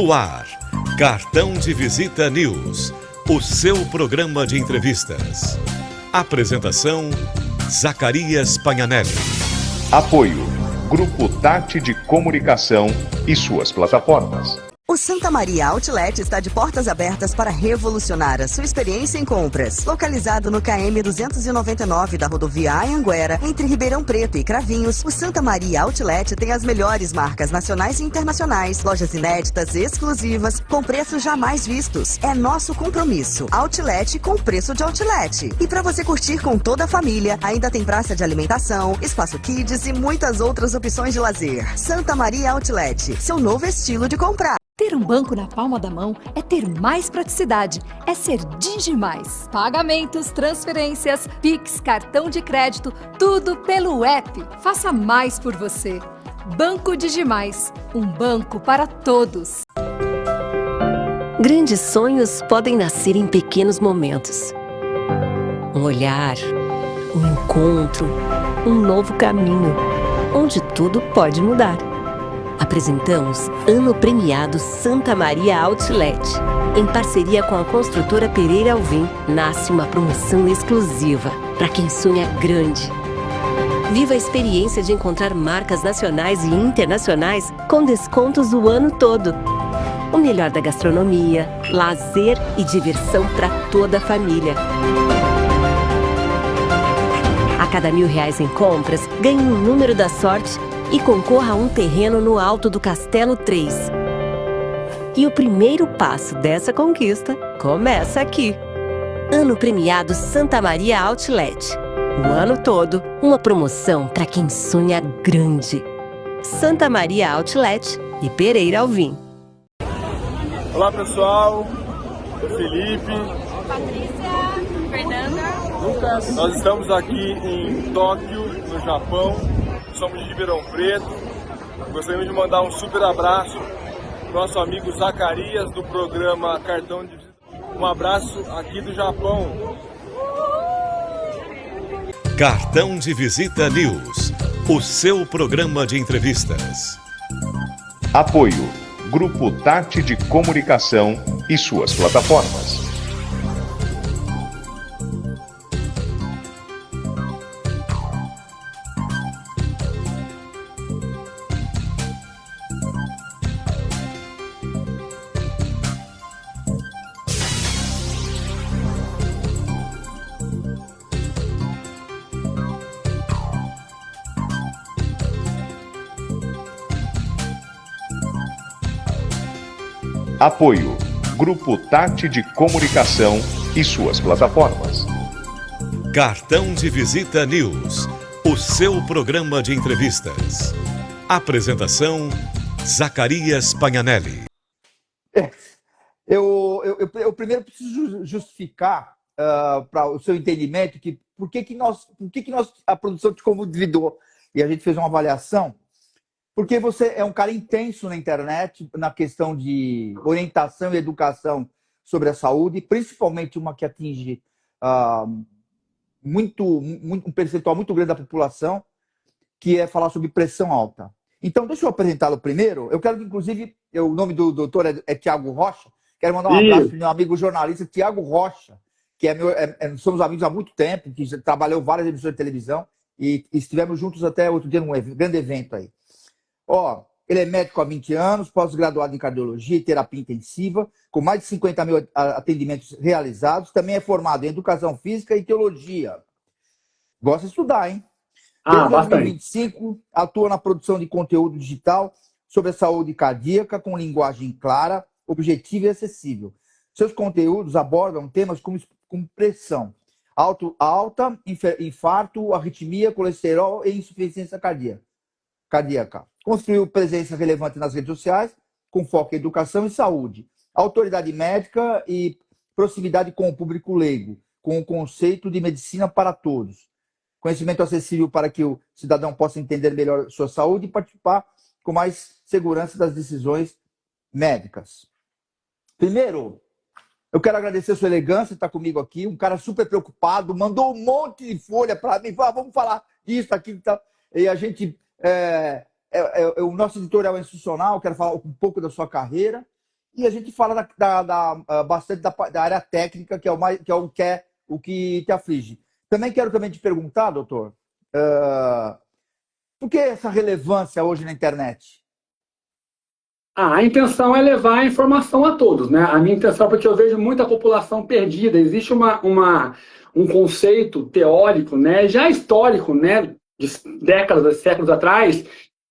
No ar, Cartão de Visita News, o seu programa de entrevistas. Apresentação, Zacarias Pagnanelli. Apoio, Grupo Tati de Comunicação e suas plataformas. O Santa Maria Outlet está de portas abertas para revolucionar a sua experiência em compras. Localizado no KM 299 da rodovia Anhanguera, entre Ribeirão Preto e Cravinhos, o Santa Maria Outlet tem as melhores marcas nacionais e internacionais, lojas inéditas e exclusivas, com preços jamais vistos. É nosso compromisso. Outlet com preço de outlet. E para você curtir com toda a família, ainda tem praça de alimentação, espaço kids e muitas outras opções de lazer. Santa Maria Outlet, seu novo estilo de comprar. Ter um banco na palma da mão é ter mais praticidade, é ser Digimais. Pagamentos, transferências, Pix, cartão de crédito, tudo pelo app. Faça mais por você. Banco Digimais, um banco para todos. Grandes sonhos podem nascer em pequenos momentos. Um olhar, um encontro, um novo caminho, onde tudo pode mudar. Apresentamos Ano Premiado Santa Maria Outlet. Em parceria com a construtora Pereira Alvim, nasce uma promoção exclusiva para quem sonha grande. Viva a experiência de encontrar marcas nacionais e internacionais com descontos o ano todo. O melhor da gastronomia, lazer e diversão para toda a família. A cada R$1.000 em compras, ganhe um número da sorte e concorra a um terreno no alto do Castelo 3. E o primeiro passo dessa conquista começa aqui. Ano Premiado Santa Maria Outlet. O ano todo, uma promoção para quem sonha grande. Santa Maria Outlet e Pereira Alvim. Olá pessoal, eu sou Felipe, Patrícia, Fernanda, Lucas. Nós estamos aqui em Tóquio, no Japão. Somos de Ribeirão Preto. Gostaríamos de mandar um super abraço para o nosso amigo Zacarias do programa Cartão de Visita. Um abraço aqui do Japão. Cartão de Visita News, o seu programa de entrevistas. Apoio, Grupo Tati de Comunicação e suas plataformas. Apoio, Grupo Tati de Comunicação e suas plataformas. Cartão de Visita News, o seu programa de entrevistas. Apresentação, Zacarias Pagnanelli. Eu primeiro preciso justificar para o seu entendimento que por que nós a produção te convidou e a gente fez uma avaliação. Porque você é um cara intenso na internet, na questão de orientação e educação sobre a saúde, principalmente uma que atinge um percentual muito grande da população, que é falar sobre pressão alta. Então, deixa eu apresentá-lo primeiro. Eu quero que, inclusive, o nome do doutor é Tiago Rocha. Quero mandar um abraço para o meu amigo jornalista Tiago Rocha, que somos amigos há muito tempo, que trabalhou várias emissoras de televisão e estivemos juntos até outro dia num grande evento aí. Ele é médico há 20 anos, pós-graduado em cardiologia e terapia intensiva, com mais de 50 mil atendimentos realizados. Também é formado em educação física e teologia. Gosta de estudar, hein? Desde 2025, atua na produção de conteúdo digital sobre a saúde cardíaca, com linguagem clara, objetiva e acessível. Seus conteúdos abordam temas como pressão alta, infarto, arritmia, colesterol e insuficiência cardíaca. Construiu presença relevante nas redes sociais, com foco em educação e saúde. Autoridade médica e proximidade com o público leigo, com o conceito de medicina para todos. Conhecimento acessível para que o cidadão possa entender melhor sua saúde e participar com mais segurança das decisões médicas. Primeiro, eu quero agradecer a sua elegância, estar comigo aqui. Um cara super preocupado, mandou um monte de folha para mim. Falou, vamos falar disso, aqui e tal. E a gente... o nosso editorial é institucional, quero falar um pouco da sua carreira. e a gente fala bastante da área técnica, que é o que te aflige. Também quero te perguntar, doutor, por que essa relevância hoje na internet? A intenção é levar a informação a todos, né? A minha intenção é porque eu vejo muita população perdida. Existe um conceito teórico, né, já histórico, né, de décadas, séculos atrás,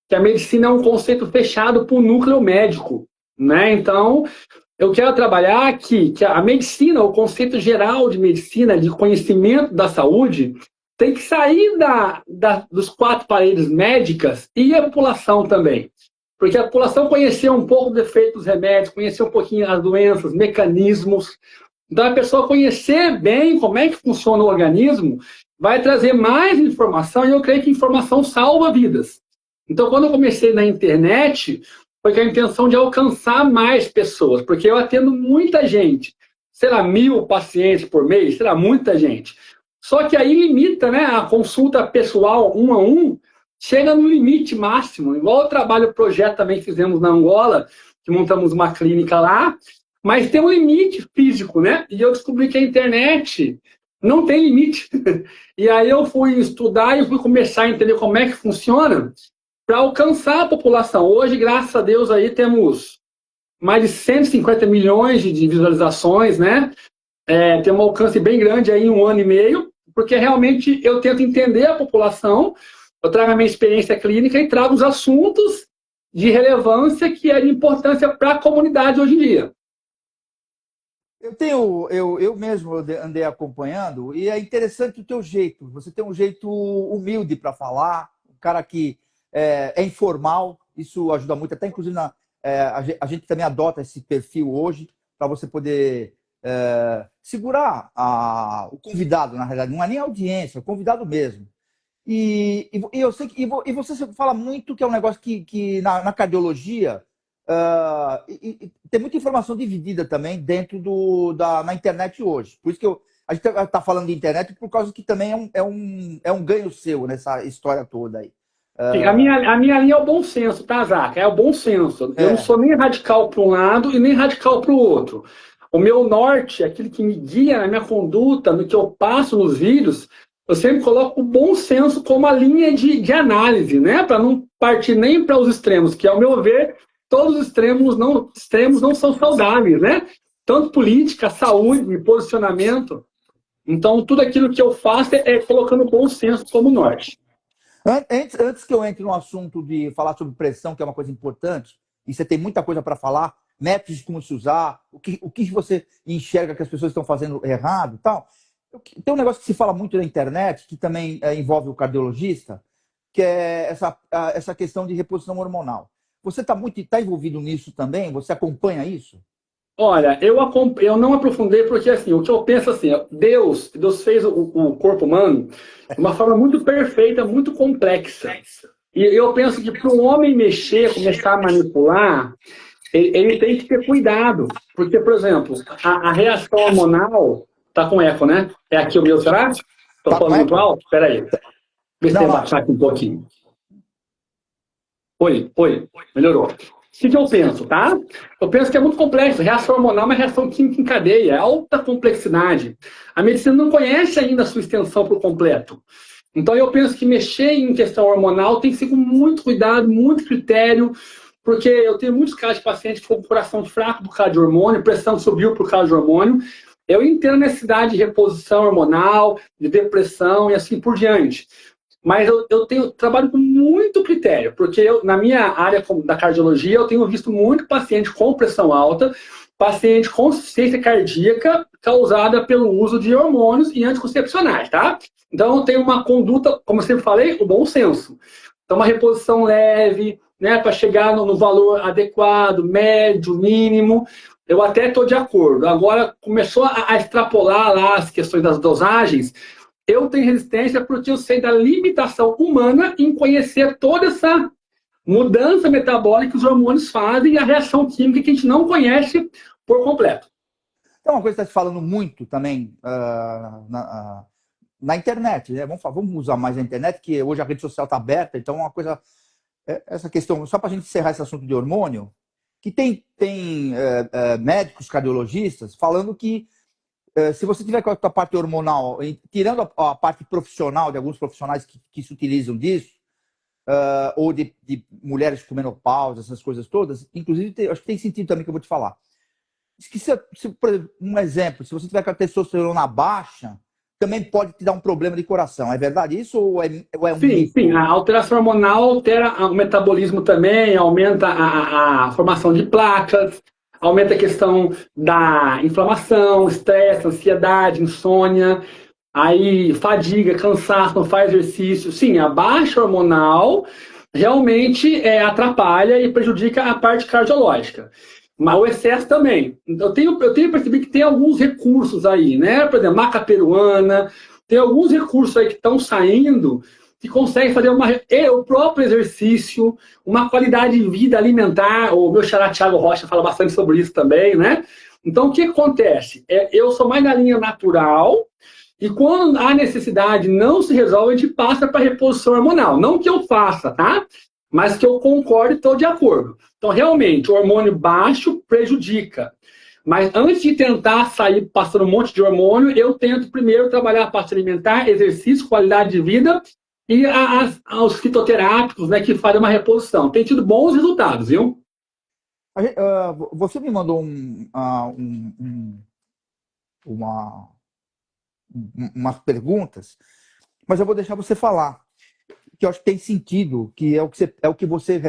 que a medicina é um conceito fechado para o núcleo médico, né? Então, eu quero trabalhar aqui que a medicina, o conceito geral de medicina, de conhecimento da saúde, tem que sair dos quatro paredes médicas e a população também. Porque a população conhecer um pouco dos efeitos dos remédios, conhecer um pouquinho as doenças, mecanismos. Então, a pessoa conhecer bem como é que funciona o organismo vai trazer mais informação, e eu creio que informação salva vidas. Então, quando eu comecei na internet, foi com a intenção de alcançar mais pessoas, porque eu atendo muita gente, sei lá, 1000 pacientes por mês, sei lá, muita gente. Só que aí limita, né, a consulta pessoal 1 a 1, chega no limite máximo. Igual o trabalho, o projeto também fizemos na Angola, que montamos uma clínica lá, mas tem um limite físico, né? E eu descobri que a internet não tem limite. E aí eu fui estudar e fui começar a entender como é que funciona para alcançar a população. Hoje, graças a Deus, aí temos mais de 150 milhões de visualizações, né? Tem um alcance bem grande aí em 1 ano e meio, porque realmente eu tento entender a população. Eu trago a minha experiência clínica e trago os assuntos de relevância que é de importância para a comunidade hoje em dia. Eu mesmo andei acompanhando, e é interessante o teu jeito. Você tem um jeito humilde para falar, um cara que é informal, isso ajuda muito, até inclusive a gente também adota esse perfil hoje para você poder segurar o convidado, na realidade, não é nem a audiência, é o convidado mesmo. E eu sei que você fala muito que é um negócio que na cardiologia tem muita informação dividida também dentro na internet hoje. Por isso que a gente está falando de internet, por causa que também é um ganho seu nessa história toda aí. Sim, a minha linha é o bom senso, tá, Zaca? É o bom senso. Eu não sou nem radical para um lado e nem radical para o outro. O meu norte, aquilo que me guia na minha conduta, no que eu passo nos vídeos, eu sempre coloco o bom senso como a linha de análise, né? Para não partir nem para os extremos, que, ao meu ver, todos os extremos não são saudáveis, né? Tanto política, saúde, posicionamento. Então, tudo aquilo que eu faço é colocando o bom senso como norte. Antes que eu entre no assunto de falar sobre pressão, que é uma coisa importante, e você tem muita coisa para falar, métodos de como se usar, o que você enxerga que as pessoas estão fazendo errado e tal. Tem um negócio que se fala muito na internet, que também envolve o cardiologista, que é essa questão de reposição hormonal. Você está envolvido nisso também? Você acompanha isso? Olha, eu não aprofundei porque, assim, o que eu penso assim, Deus fez o corpo humano de uma forma muito perfeita, muito complexa. E eu penso que para o homem mexer, começar a manipular, ele tem que ter cuidado. Porque, por exemplo, a reação hormonal... Tá com eco, né? É aqui o meu, será? Tô falando muito alto? Espera aí. Vê se tem baixar aqui um pouquinho. Oi. Melhorou. O que eu penso, tá? Eu penso que é muito complexo. A reação hormonal é uma reação química em cadeia. É alta complexidade. A medicina não conhece ainda a sua extensão por completo. Então, eu penso que mexer em questão hormonal tem que ser com muito cuidado, muito critério, porque eu tenho muitos casos de pacientes com coração fraco por causa de hormônio, pressão subiu por causa de hormônio. Eu entendo a necessidade de reposição hormonal, de depressão e assim por diante. Mas eu trabalho com muito critério, porque na minha área da cardiologia, eu tenho visto muito paciente com pressão alta, paciente com insuficiência cardíaca causada pelo uso de hormônios e anticoncepcionais, tá? Então, eu tenho uma conduta, como eu sempre falei, o bom senso. Então, uma reposição leve, né, para chegar no valor adequado, médio, mínimo. Eu até estou de acordo. Agora, começou a extrapolar lá as questões das dosagens. Eu tenho resistência porque eu sei da limitação humana em conhecer toda essa mudança metabólica que os hormônios fazem e a reação química que a gente não conhece por completo. Então, uma coisa que está se falando muito também na internet, né? Vamos usar mais a internet, que hoje a rede social está aberta, então uma coisa... Essa questão, só para a gente encerrar esse assunto de hormônio, que tem médicos cardiologistas falando que se você tiver com a parte hormonal, tirando a parte profissional, de alguns profissionais que se utilizam disso, ou de mulheres com menopausa, essas coisas todas, inclusive, acho que tem sentido também que eu vou te falar. Por exemplo, um exemplo, se você tiver com a testosterona baixa, também pode te dar um problema de coração. É verdade isso ou é um mito? Sim. A alteração hormonal altera o metabolismo também, aumenta a formação de placas, aumenta a questão da inflamação, estresse, ansiedade, insônia, aí fadiga, cansaço, não faz exercício. Sim, a baixa hormonal realmente atrapalha e prejudica a parte cardiológica. Mas o excesso também. Eu tenho percebido que tem alguns recursos aí, né? Por exemplo, maca peruana, tem alguns recursos aí que estão saindo que conseguem fazer o próprio exercício, uma qualidade de vida alimentar. O meu xará Thiago Rocha fala bastante sobre isso também, né? Então, o que acontece? Eu sou mais na linha natural e quando a necessidade não se resolve, a gente passa para reposição hormonal. Não que eu faça, tá? Mas que eu concordo e estou de acordo. Então, realmente, o hormônio baixo prejudica. Mas antes de tentar sair passando um monte de hormônio, eu tento primeiro trabalhar a parte alimentar, exercício, qualidade de vida e os fitoterápicos, né, que fazem uma reposição. Tem tido bons resultados, viu? Você me mandou umas perguntas, mas eu vou deixar você falar. Que eu acho que tem sentido, que é o que você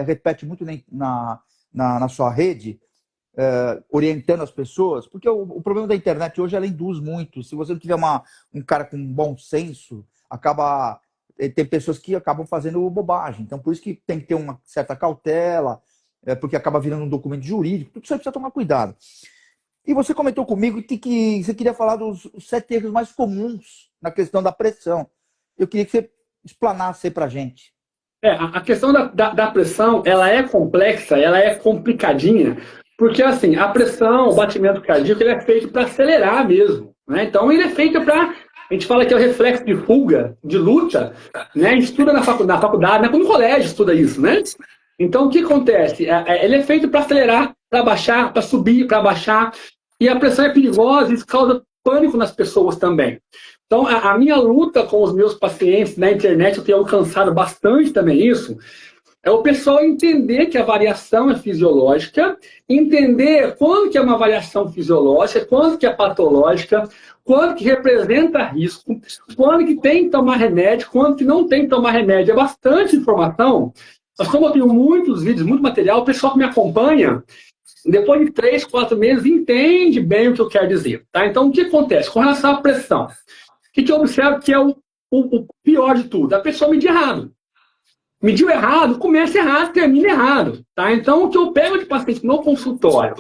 repete muito na sua rede, orientando as pessoas, porque o problema da internet hoje ela induz muito. Se você não tiver um cara com bom senso, tem pessoas que acabam fazendo bobagem. Então, por isso que tem que ter uma certa cautela, porque acaba virando um documento jurídico. Tudo isso aí precisa tomar cuidado. E você comentou comigo que você queria falar dos 7 erros mais comuns na questão da pressão. Eu queria que você explanasse aí pra gente. A questão da pressão, ela é complexa, ela é complicadinha, porque assim, a pressão, o batimento cardíaco, ele é feito para acelerar mesmo, né? Então ele é feito para, a gente fala que é o reflexo de fuga, de luta, né? A gente estuda na faculdade, né? No colégio estuda isso, né? Então o que acontece? Ele é feito para acelerar, para baixar, para subir, para baixar, e a pressão é perigosa, isso causa pânico nas pessoas também. Então, a minha luta com os meus pacientes na internet, eu tenho alcançado bastante também isso, é o pessoal entender que a variação é fisiológica, entender quando que é uma variação fisiológica, quando que é patológica, quando que representa risco, quando que tem que tomar remédio, quando que não tem que tomar remédio. É bastante informação. Nós estamos tendo muitos vídeos, muito material, o pessoal que me acompanha, depois de 3, 4 meses, entende bem o que eu quero dizer. Tá? Então, o que acontece? Com relação à pressão, o que eu observo que é o pior de tudo? A pessoa medir errado. Mediu errado, começa errado, termina errado. Tá? Então, o que eu pego de paciente no consultório,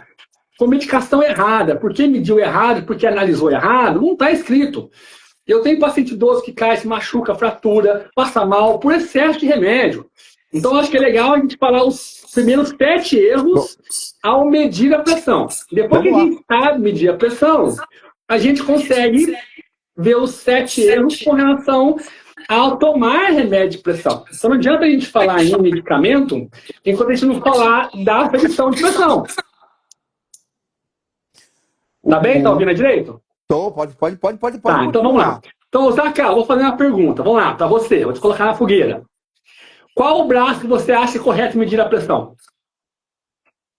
com medicação errada, porque mediu errado, porque analisou errado, não está escrito. Eu tenho paciente idoso que cai, se machuca, fratura, passa mal, por excesso de remédio. Então, acho que é legal a gente falar os primeiros 7 erros ao medir a pressão. Depois que a gente sabe medir a pressão, a gente consegue ver os 7 erros com relação ao tomar remédio de pressão. Então não adianta a gente falar em medicamento enquanto a gente não falar da aferição de pressão. Tá bem? Tá ouvindo direito? Tô, pode. Tá, então vamos lá. Então, Zaca, vou fazer uma pergunta. Vamos lá, para você. Vou te colocar na fogueira. Qual o braço que você acha correto medir a pressão?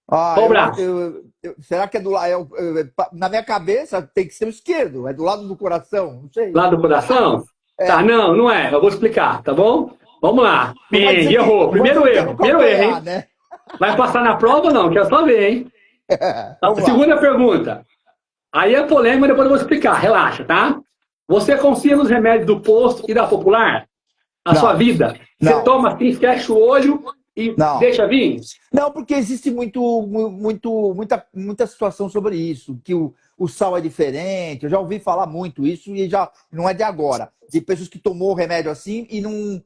Qual o braço? Será que é do lado? Na minha cabeça tem que ser o esquerdo. É do lado do coração? Não sei. Lado do coração? Tá, não é. Eu vou explicar, tá bom? Vamos lá. Bem, errou. Primeiro erro, hein? Né? Vai passar na prova ou não? Quero só ver, hein? Segunda pergunta. Aí é polêmica, mas depois eu vou explicar. Relaxa, tá? Você confia nos remédios do posto e da popular? A sua vida? Você toma assim, fecha o olho e deixa vir? Não, porque existe muita situação sobre isso, que o sal é diferente. Eu já ouvi falar muito isso e já não é de agora. De pessoas que tomou o remédio assim e não,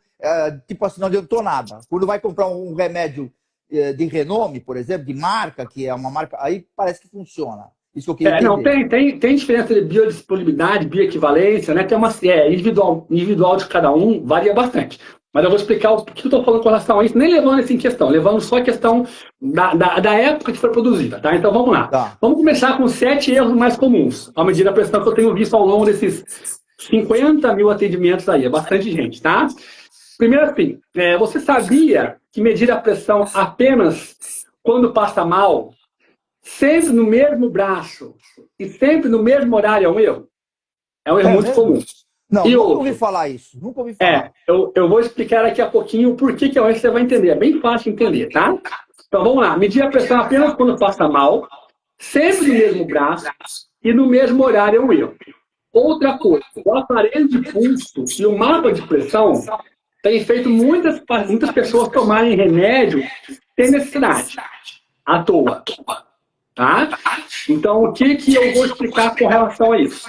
tipo assim, não adiantou nada. Quando vai comprar um remédio de renome, por exemplo, de marca, que é uma marca, aí parece que funciona. Isso que eu queria entender. Não, tem diferença de biodisponibilidade, bioequivalência, né? Tem uma individual de cada um, varia bastante. Mas eu vou explicar o que eu estou falando com relação a isso, nem levando isso em questão, levando só a questão da época que foi produzida, tá? Então vamos lá. Tá. Vamos começar com 7 erros mais comuns, à medida da pressão que eu tenho visto ao longo desses 50 mil atendimentos aí, é bastante gente, tá? Primeiro assim, você sabia que medir a pressão apenas quando passa mal, sempre no mesmo braço e sempre no mesmo horário é um erro? É um erro muito comum. Não, E nunca outro? ouvi falar isso. Nunca ouvi falar. Eu vou explicar daqui a pouquinho o porquê que é um erro, você vai entender. É bem fácil de entender, tá? Então vamos lá. Medir a pressão apenas quando passa mal, sempre no mesmo braço e no mesmo horário é um erro. Outra coisa, o aparelho de pulso e o mapa de pressão tem feito muitas pessoas tomarem remédio sem necessidade, à toa. Tá? Então, o que eu vou explicar com relação a isso?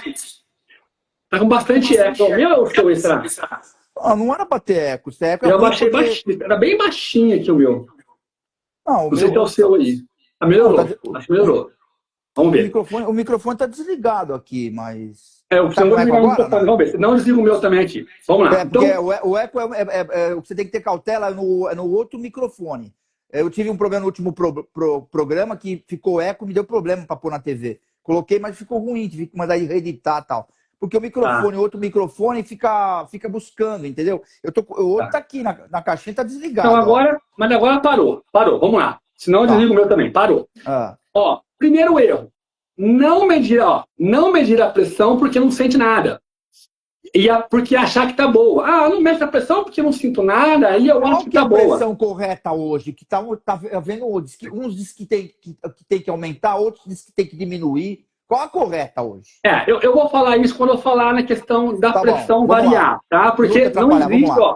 Tá com bastante eco. O meu é o seu, será? Não era pra ter eco. Se é eco, Eu baixei baixinho. Era bem baixinho aqui o meu. Não sei se é o seu aí. Melhorou. Acho que melhorou. Vamos ver. O microfone tá desligado aqui, mas... O seu não desliga o microfone. Vamos ver. Se não, desliga o meu também aqui. Vamos lá. Porque o eco você tem que ter cautela no outro microfone. Eu tive um problema no último programa que ficou eco, me deu problema para pôr na TV. Coloquei, mas ficou ruim, tive que mandar reeditar e tal. Porque o microfone, outro microfone fica buscando, entendeu? O outro tá aqui na caixinha, tá desligado. Então mas agora parou. Vamos lá. Senão eu desligo o meu também. Parou. Ó, primeiro erro. Não medir a pressão porque não sente nada. Porque achar que tá boa. Não meço a pressão porque não sinto nada, aí eu acho que tá boa. Qual é a pressão correta hoje? Que tá vendo uns diz que tem que aumentar, outros diz que tem que diminuir. Qual a correta hoje? Eu vou falar isso quando eu falar na questão da pressão variar, tá? Porque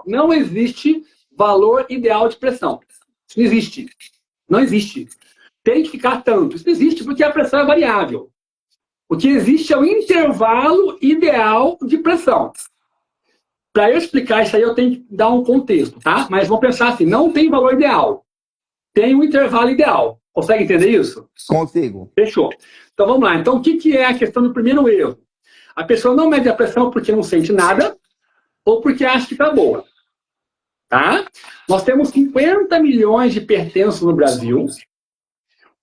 não existe valor ideal de pressão. Isso não existe. Não existe. Tem que ficar tanto. Isso não existe porque a pressão é variável. O que existe é o intervalo ideal de pressão. Para eu explicar isso aí, eu tenho que dar um contexto, tá? Mas vamos pensar assim, não tem valor ideal. Tem um intervalo ideal. Consegue entender isso? Consigo. Fechou. Então vamos lá. Então o que é a questão do primeiro erro? A pessoa não mede a pressão porque não sente nada ou porque acha que está boa. Tá? Nós temos 50 milhões de hipertensos no Brasil,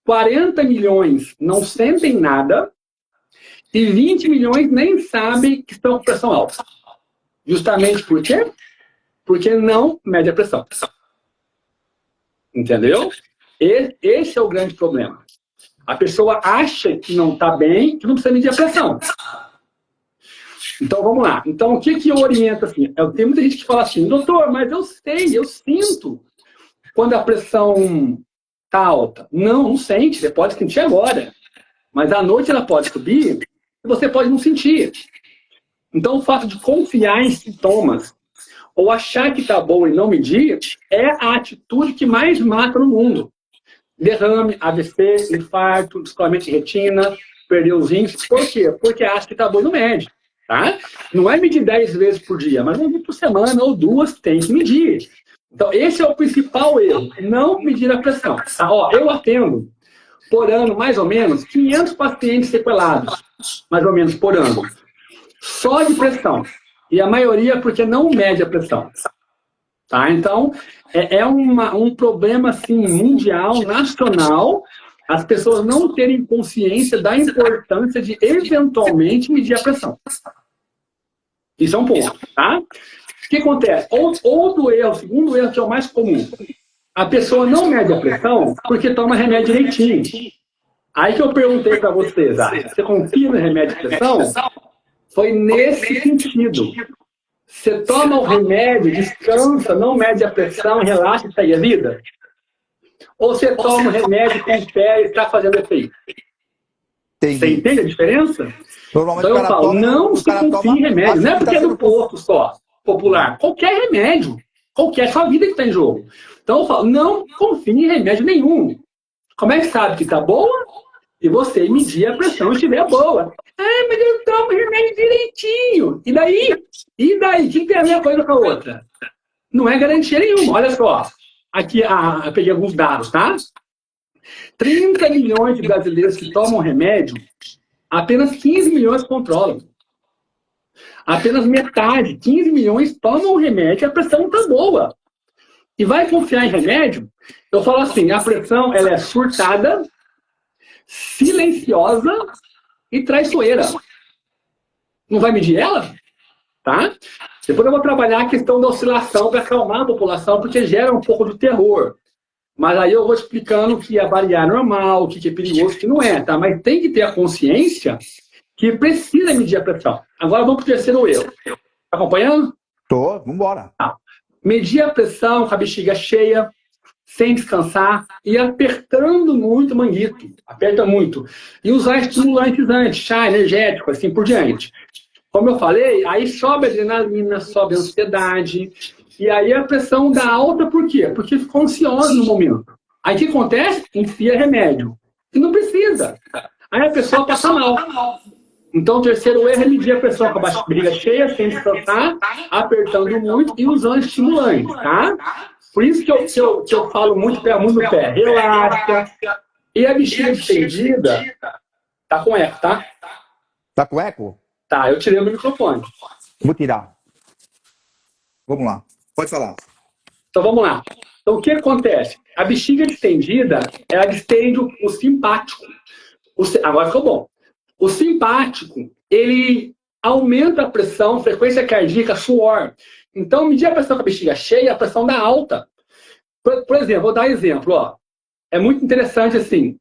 40 milhões não sentem nada e 20 milhões nem sabem que estão com pressão alta. Justamente por quê? Porque não mede a pressão. Entendeu? Esse é o grande problema. A pessoa acha que não está bem, que não precisa medir a pressão. Então, vamos lá. Então, o que eu oriento assim? Tem muita gente que fala assim, doutor, mas eu sei, eu sinto quando a pressão está alta. Não sente, você pode sentir agora. Mas à noite ela pode subir e você pode não sentir. Então, o fato de confiar em sintomas ou achar que está bom e não medir é a atitude que mais mata no mundo. Derrame, AVC, infarto, descolamento de retina, perder os rins. Por quê? Porque acha que está bom e não mede. Tá? Não é medir 10 vezes por dia, mas uma vez por semana ou 2 tem que medir. Então, esse é o principal erro, não medir a pressão. Tá? Eu atendo, por ano, mais ou menos, 500 pacientes sequelados, mais ou menos, por ano. Só de pressão. E a maioria porque não mede a pressão. Tá? Então, é um problema assim, mundial, nacional, as pessoas não terem consciência da importância de, eventualmente, medir a pressão. Isso é um ponto. Tá? O que acontece? Outro erro, o segundo erro, que é o mais comum. A pessoa não mede a pressão porque toma remédio direitinho. Aí que eu perguntei para vocês, você confia no remédio de pressão? Foi nesse sentido. Você toma o remédio, descansa, não mede a pressão, relaxa e segue a vida? Ou você toma o remédio, confere e está fazendo efeito? Entendi. Você entende a diferença? Normalmente então eu falo, não se confie em remédio. Não é porque é do posto só, popular. Qualquer remédio. Qualquer, sua vida que está em jogo. Então eu falo, não confie em remédio nenhum. Como é que sabe que está boa? E você medir a pressão e estiver boa. Mas eu tomo remédio direitinho. E daí? E daí? O que tem a ver uma coisa com a outra? Não é garantia nenhuma. Olha só. Aqui, eu peguei alguns dados, tá? 30 milhões de brasileiros que tomam remédio, apenas 15 milhões controlam. Apenas metade, 15 milhões, tomam o remédio e a pressão está boa. E vai confiar em remédio? Eu falo assim, a pressão ela é surtada, silenciosa e traiçoeira. Não vai medir ela? Tá? Depois eu vou trabalhar a questão da oscilação para acalmar a população, porque gera um pouco de terror. Mas aí eu vou explicando que é variar normal, o que é perigoso, o que não é, tá? Mas tem que ter a consciência que precisa medir a pressão. Agora vamos para o terceiro erro. Tá acompanhando? Tô, vambora. Tá. Medir a pressão com a bexiga cheia, sem descansar e apertando muito o manguito. Aperta muito. E usar estimulantes antes, chá, energético, assim por diante. Como eu falei, aí sobe a adrenalina, sobe a ansiedade. E aí a pressão dá alta, por quê? Porque ficou ansiosa no momento. Aí o que acontece? Enfia remédio. E não precisa. Aí a pessoa passa mal. Então o terceiro erro é medir a pressão com a barriga cheia, sem descansar, apertando muito e usando estimulante, tá? Por isso que eu falo muito, pé muito no pé. Relaxa. E a bexiga distendida, tá com eco, tá? Tá com eco? Tá, eu tirei o microfone. Vou tirar. Vamos lá. Pode falar. Então vamos lá. Então o que acontece? A bexiga distendida, ela distende o simpático. Agora ficou bom. O simpático, ele aumenta a pressão, frequência cardíaca, suor. Então, medir a pressão com a bexiga cheia, a pressão dá alta. Por exemplo, vou dar um exemplo. Ó. É muito interessante assim.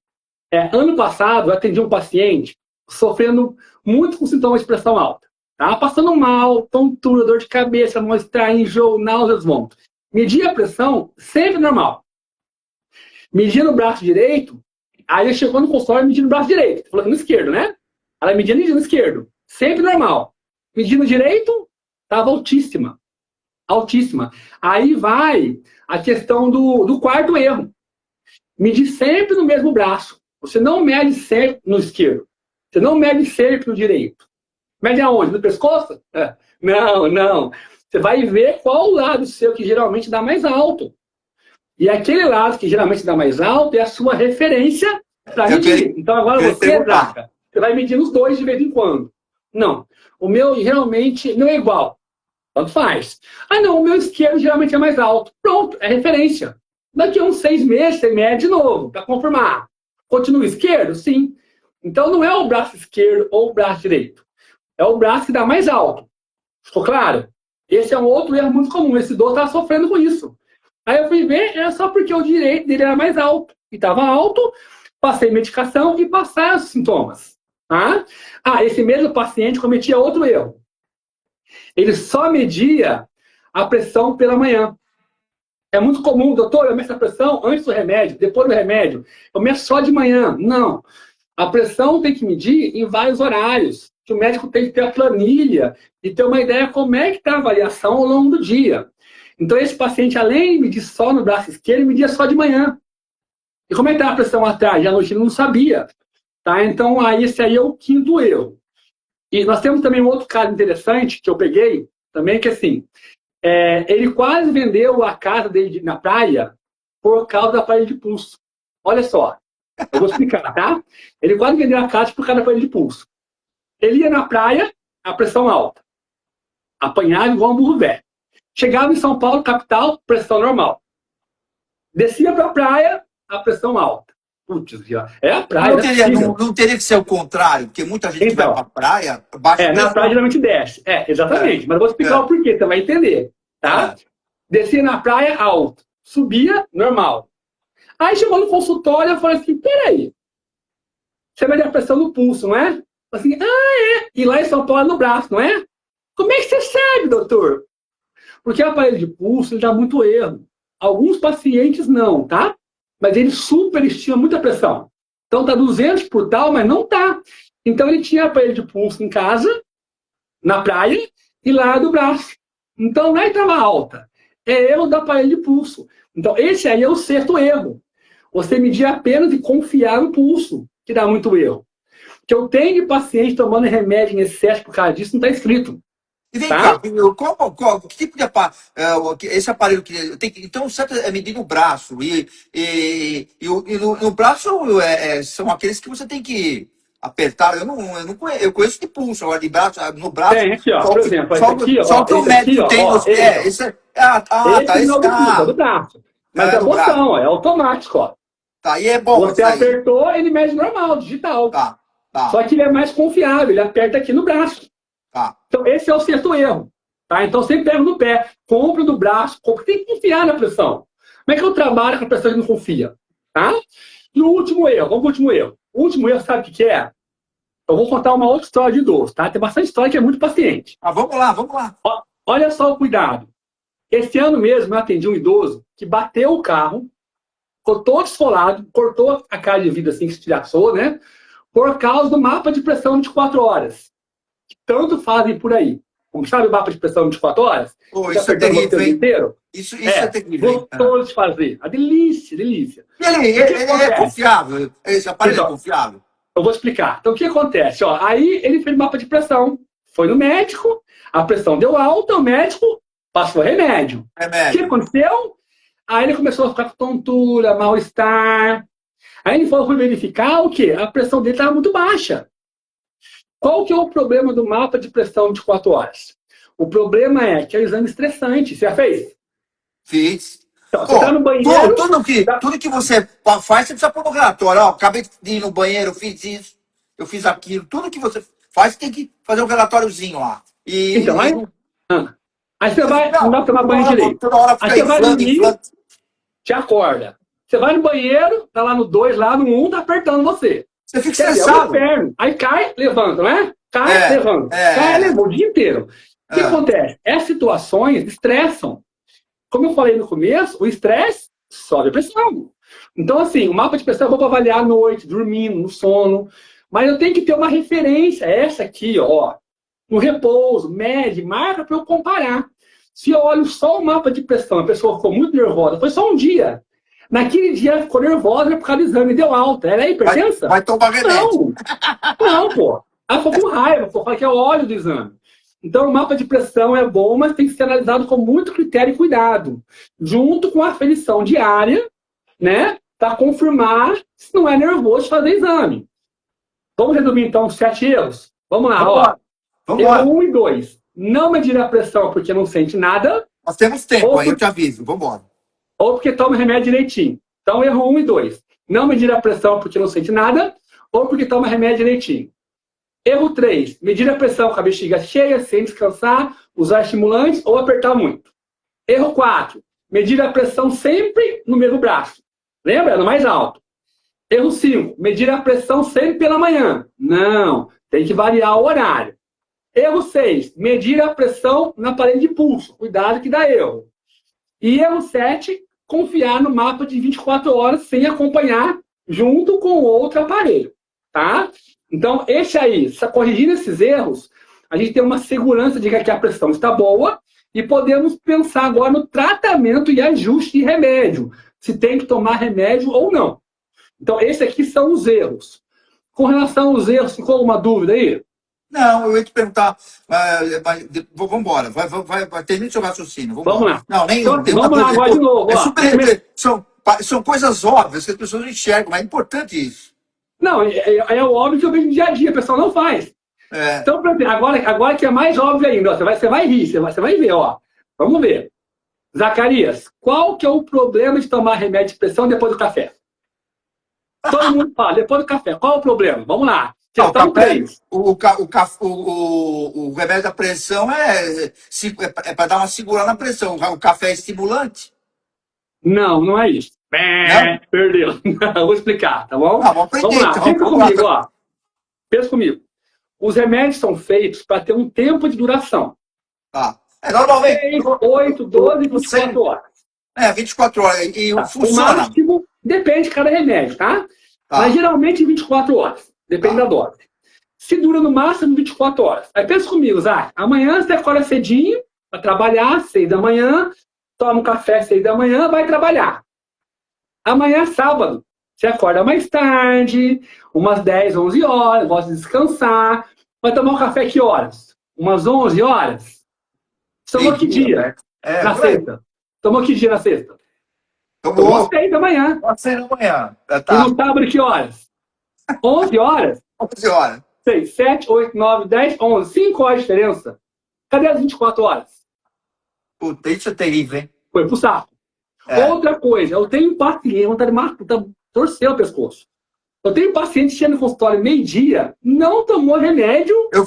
Ano passado, eu atendi um paciente sofrendo muito com sintomas de pressão alta. Tá? Passando mal, tontura, dor de cabeça, mal-estar, enjoo, náuseas, vômito. Medir a pressão, sempre normal. Medir no braço direito, aí ele chegou no consultório medindo no braço direito. Falou no esquerdo, né? Ela medindo no esquerdo. Sempre normal. Medindo direito, estava altíssima. Altíssima. Aí vai a questão do quarto erro. Medir sempre no mesmo braço. Você não mede sempre no esquerdo. Você não mede sempre no direito. Mede aonde? No pescoço? Não, não. Você vai ver qual o lado seu que geralmente dá mais alto. E aquele lado que geralmente dá mais alto é a sua referência para medir. Então agora você, Draca, você vai medir os dois de vez em quando. Não. O meu geralmente não é igual. Tanto faz. Ah, não, o meu esquerdo geralmente é mais alto. Pronto, é referência. Daqui a uns 6 meses você mede de novo, para confirmar. Continua esquerdo? Sim. Então não é o braço esquerdo ou o braço direito. É o braço que dá mais alto. Ficou claro? Esse é um outro erro muito comum. Esse idoso estava sofrendo com isso. Aí eu fui ver, era só porque o direito dele era mais alto. E estava alto, passei medicação e passaram os sintomas. Tá? Esse mesmo paciente cometia outro erro. Ele só media a pressão pela manhã. É muito comum, doutor, eu meço a pressão antes do remédio, depois do remédio. Eu meço só de manhã. Não. A pressão tem que medir em vários horários. Que o médico tem que ter a planilha e ter uma ideia como é que está a variação ao longo do dia. Então, esse paciente, além de medir só no braço esquerdo, ele media só de manhã. E como é que estava a pressão atrás? À noite ele não sabia. Tá? Então, esse aí é o quinto erro. E nós temos também um outro caso interessante que eu peguei, também, que assim, ele quase vendeu a casa dele na praia por causa da parede de pulso. Olha só, eu vou explicar, tá? Ele quase vendeu a casa por causa da parede de pulso. Ele ia na praia, a pressão alta. Apanhava igual um burro velho. Chegava em São Paulo, capital, pressão normal. Descia para a praia, a pressão alta. Putz, é a praia. Não teria que ser o contrário, porque muita gente vai para a praia... Na praia geralmente desce. Exatamente. Mas eu vou explicar o porquê, você vai entender. Tá? Descia na praia, alto. Subia, normal. Aí chegou no consultório, eu falei assim, peraí. Você vai ter a pressão no pulso, não é? Assim, e lá em São Paulo no braço, não é? Como é que você sabe, doutor? Porque o aparelho de pulso dá muito erro. Alguns pacientes não, tá? Mas ele superestima muita pressão. Então tá 200 por tal, mas não tá. Então ele tinha aparelho de pulso em casa, na praia, e lá do braço. Então não é que estava alta. É erro do aparelho de pulso. Então esse aí é o certo erro. Você medir apenas e confiar no pulso, que dá muito erro. Que eu tenho de paciente tomando remédio em excesso por causa disso, não está escrito. E vem cá, qual que tipo de aparelho, esse aparelho que tem que, então, certo, é medir no braço, e no braço são aqueles que você tem que apertar, eu não conheço, eu conheço de pulso, agora de braço, no braço. Tem aqui, ó, Só, por exemplo, só, esse aqui, ó. só o que o Esse médico aqui, tem ó, nos pés. Esse esse não é do braço. Mas é do braço. botão, ó, é automático, ó. Tá, e é bom Você isso aí. apertou, ele mede normal, digital. Tá. Só que ele é mais confiável, ele aperta aqui no braço. Tá. Então, esse é o sexto erro. Tá? Então, sempre pega no pé, compra no braço, tem que confiar na pressão. Como é que eu trabalho com a pessoa que não confia? Tá? E o último erro, vamos pro último erro. O último erro, sabe o que é? Eu vou contar uma outra história de idoso, tá? Tem bastante história que é muito paciente. Vamos lá. Olha só o cuidado. Esse ano mesmo eu atendi um idoso que bateu o carro, ficou todo esfolado, cortou a cara de vida assim que estilhaçou, né? Por causa do mapa de pressão 24 horas. Que tanto fazem por aí. Como sabe o mapa de pressão 24 horas? Isso é terrível, hein? Inteiro? Isso é terrível. Gostoso de fazer. A delícia. Ele é confiável? Esse aparelho é confiável? Eu vou explicar. Então, o que acontece? Ó, aí ele fez mapa de pressão. Foi no médico, a pressão deu alta, o médico passou remédio. O que aconteceu? Aí ele começou a ficar com tontura, mal-estar. Aí ele foi verificar o quê? A pressão dele estava muito baixa. Qual que é o problema do mapa de pressão de 4 horas? O problema é que é um exame estressante. Você já fez? Fiz. Então, você está no banheiro... Tudo que você faz, você precisa pôr no relatório. Ó, acabei de ir no banheiro, eu fiz isso, eu fiz aquilo. Tudo que você faz, você tem que fazer um relatóriozinho lá. Então, aí você vai... Não dá para tomar banho direito. Toda hora Aí fica você vai dormir, inflando. te acorda. Você vai no banheiro, tá lá no 2, lá no 1, tá apertando você. Você fica É o estressado. inferno. Aí cai, levanta, não é? Cai, levanta. Cai, levanta o dia inteiro. O que acontece? Essas situações estressam. Como eu falei no começo, o estresse sobe a pressão. Então, assim, o mapa de pressão eu vou para avaliar à noite, dormindo, no sono. Mas eu tenho que ter uma referência. Essa aqui, ó. No repouso, mede, marca para eu comparar. Se eu olho só o mapa de pressão, a pessoa ficou muito nervosa, foi só um dia. Naquele dia ela ficou nervosa por causa do exame, deu alta. Ela é hipertensa? Vai tomar remédio. Não, pô. Ela ficou com raiva, fala que é o óleo do exame. Então, o mapa de pressão é bom, mas tem que ser analisado com muito critério e cuidado. Junto com a aferição diária, né? Para confirmar se não é nervoso de fazer exame. Vamos resumir, então, os 7 erros? Vamos lá, ó. Erro 1 e 2. Não medir a pressão porque não sente nada. Nós temos tempo, aí eu te aviso. Vamos embora. Ou porque toma remédio direitinho. Então, erro 1 e 2. Não medir a pressão porque não sente nada, ou porque toma remédio direitinho. Erro 3. Medir a pressão com a bexiga cheia, sem descansar, usar estimulantes ou apertar muito. Erro 4. Medir a pressão sempre no mesmo braço. Lembra? No mais alto. Erro 5. Medir a pressão sempre pela manhã. Não. Tem que variar o horário. Erro 6. Medir a pressão na parede de pulso. Cuidado que dá erro. E erro 7. Confiar no mapa de 24 horas sem acompanhar junto com outro aparelho. Tá? Então, corrigindo esses erros, a gente tem uma segurança de que a pressão está boa e podemos pensar agora no tratamento e ajuste de remédio. Se tem que tomar remédio ou não. Então, esses aqui são os erros. Com relação aos erros, ficou alguma dúvida aí? Não, eu ia te perguntar. Vamos embora. Termine seu raciocínio. Vamos lá. Não, nenhum. Então, vamos lá agora de novo. São coisas óbvias que as pessoas não enxergam, mas é importante isso. Não, é o óbvio que eu vejo no dia a dia, o pessoal não faz. Então, agora que é mais óbvio ainda, ó, você vai rir, você vai ver, ó. Vamos ver. Zacarias, qual que é o problema de tomar remédio de pressão depois do café? Todo mundo fala, depois do café, qual é o problema? Vamos lá. Questão 3. O remédio da pressão é para dar uma segurada na pressão. O café é estimulante? Não é isso. Não? Perdeu. Vou explicar, tá bom? Vamos aprender, vamos lá, então. fica comigo, ó. Pensa comigo. Os remédios são feitos para ter um tempo de duração. Tá. Normalmente... 8, 12, 24 horas. 24 horas. E funciona? O máximo depende de cada remédio, tá? Mas geralmente 24 horas. Depende da dose. Se dura no máximo 24 horas. Aí pensa comigo, Zé. Amanhã você acorda cedinho para trabalhar, 6 da manhã, toma um café 6 da manhã, vai trabalhar. Amanhã é sábado. Você acorda mais tarde, umas 10, 11 horas, gosta de descansar. Vai tomar um café que horas? Umas 11 horas? Tomou que dia? Na sexta. Tomou que dia na sexta? Tomou 6 da manhã. 6 da manhã. E no sábado que horas? 11 horas? 11 horas. 6, 7, 8, 9, 10, 11. 5 horas de diferença. Cadê as 24 horas? Puta, isso é terrível, hein? Foi pro saco. Outra coisa, eu tenho paciente, vontade de torcer o pescoço. Eu tenho paciente que chega no consultório meio-dia, não tomou remédio. Eu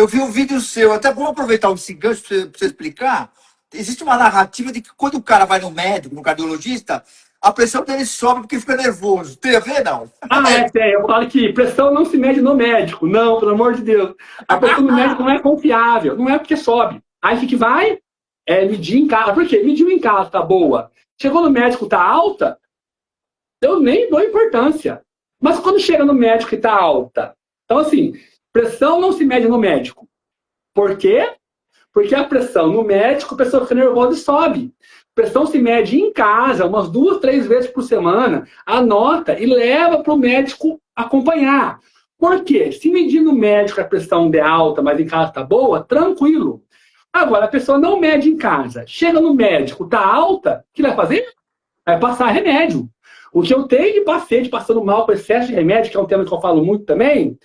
vi um vídeo seu, até vou aproveitar esse gancho para você explicar. Existe uma narrativa de que quando o cara vai no médico, no cardiologista, a pressão dele sobe porque fica nervoso. Tem a ver, não? Tem. Eu falo que pressão não se mede no médico. Não, pelo amor de Deus. A pressão no médico não é confiável. Não é porque sobe. Aí o que vai? Medir em casa. Por quê? Mediu em casa, tá boa. Chegou no médico, tá alta, eu nem dou importância. Mas quando chega no médico e tá alta. Então, assim, pressão não se mede no médico. Por quê? Porque a pressão no médico, a pessoa fica nervosa e sobe. Pressão se mede em casa, umas 2, 3 vezes por semana, anota e leva para o médico acompanhar. Por quê? Se medir no médico a pressão der alta, mas em casa está boa, tranquilo. Agora, a pessoa não mede em casa, chega no médico, está alta, o que vai fazer? Vai passar remédio. O que eu tenho de paciente passando mal com excesso de remédio, que é um tema que eu falo muito também,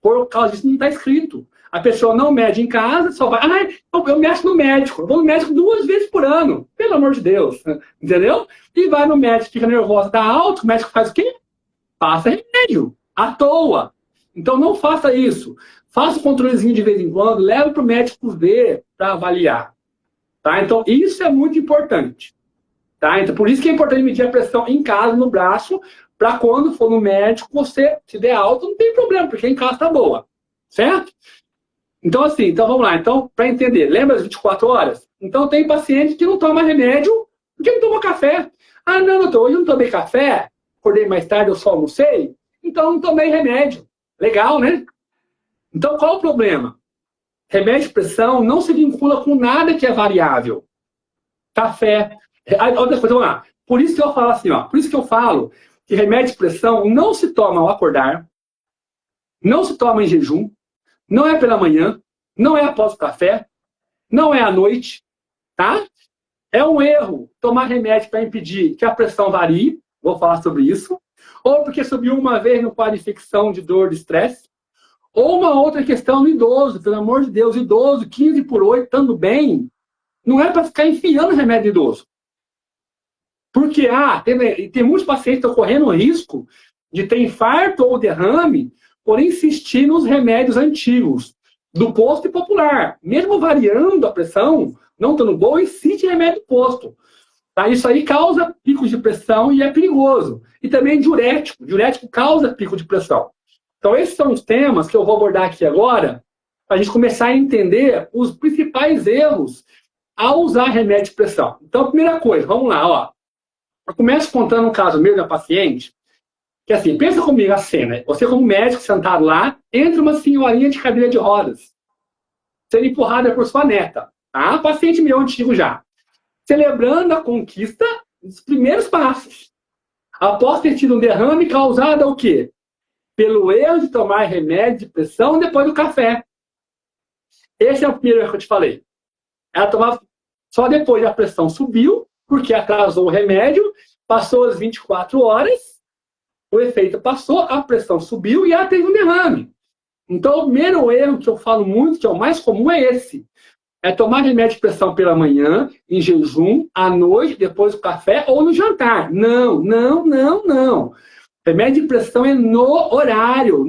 por causa disso não está escrito. A pessoa não mede em casa, só vai... eu meço no médico. Eu vou no médico 2 vezes por ano. Pelo amor de Deus. Entendeu? E vai no médico, fica nervosa, tá alto, o médico faz o quê? Passa remédio. À toa. Então não faça isso. Faça o controlezinho de vez em quando, leve para o médico ver, para avaliar. Tá? Então isso é muito importante. Tá? Então, por isso que é importante medir a pressão em casa, no braço, para quando for no médico, você se der alta, não tem problema, porque em casa tá boa. Certo? Então, assim, vamos lá. Então, para entender, lembra as 24 horas? Então, tem paciente que não toma remédio porque não tomou café. Ah, não, doutor, hoje eu não tomei café, acordei mais tarde, eu só almocei, então não tomei remédio. Legal, né? Então, qual o problema? Remédio de pressão não se vincula com nada que é variável. Café. Outra coisa, vamos lá. Por isso que eu falo assim, por isso que eu falo que remédio de pressão não se toma ao acordar, não se toma em jejum, não é pela manhã, não é após o café, não é à noite, tá? É um erro tomar remédio para impedir que a pressão varie, vou falar sobre isso, ou porque subiu uma vez no quadro de infecção de dor de estresse, ou uma outra questão no idoso, pelo amor de Deus, idoso, 15 por 8, estando bem, não é para ficar enfiando remédio idoso. Porque tem muitos pacientes que estão correndo risco de ter infarto ou derrame por insistir nos remédios antigos, do posto e popular. Mesmo variando a pressão, não estando boa, insiste em remédio posto. Tá? Isso aí causa picos de pressão e é perigoso. E também diurético. Diurético causa pico de pressão. Então, esses são os temas que eu vou abordar aqui agora, para a gente começar a entender os principais erros ao usar remédio de pressão. Então, primeira coisa, vamos lá. Eu começo contando um caso meu da paciente, que assim, pensa comigo a cena. Você como médico sentado lá, entra uma senhorinha de cadeira de rodas, sendo empurrada por sua neta. Tá? Paciente meu antigo já. Celebrando a conquista dos primeiros passos. Após ter tido um derrame causado o quê? Pelo erro de tomar remédio de pressão depois do café. Esse é o primeiro erro que eu te falei. Ela tomava só depois a pressão subiu, porque atrasou o remédio, passou as 24 horas, o efeito passou, a pressão subiu e ela teve um derrame. Então, o primeiro erro que eu falo muito, que é o mais comum, é esse. É tomar remédio de pressão pela manhã, em jejum, à noite, depois do café ou no jantar. Não. Remédio de pressão é no horário.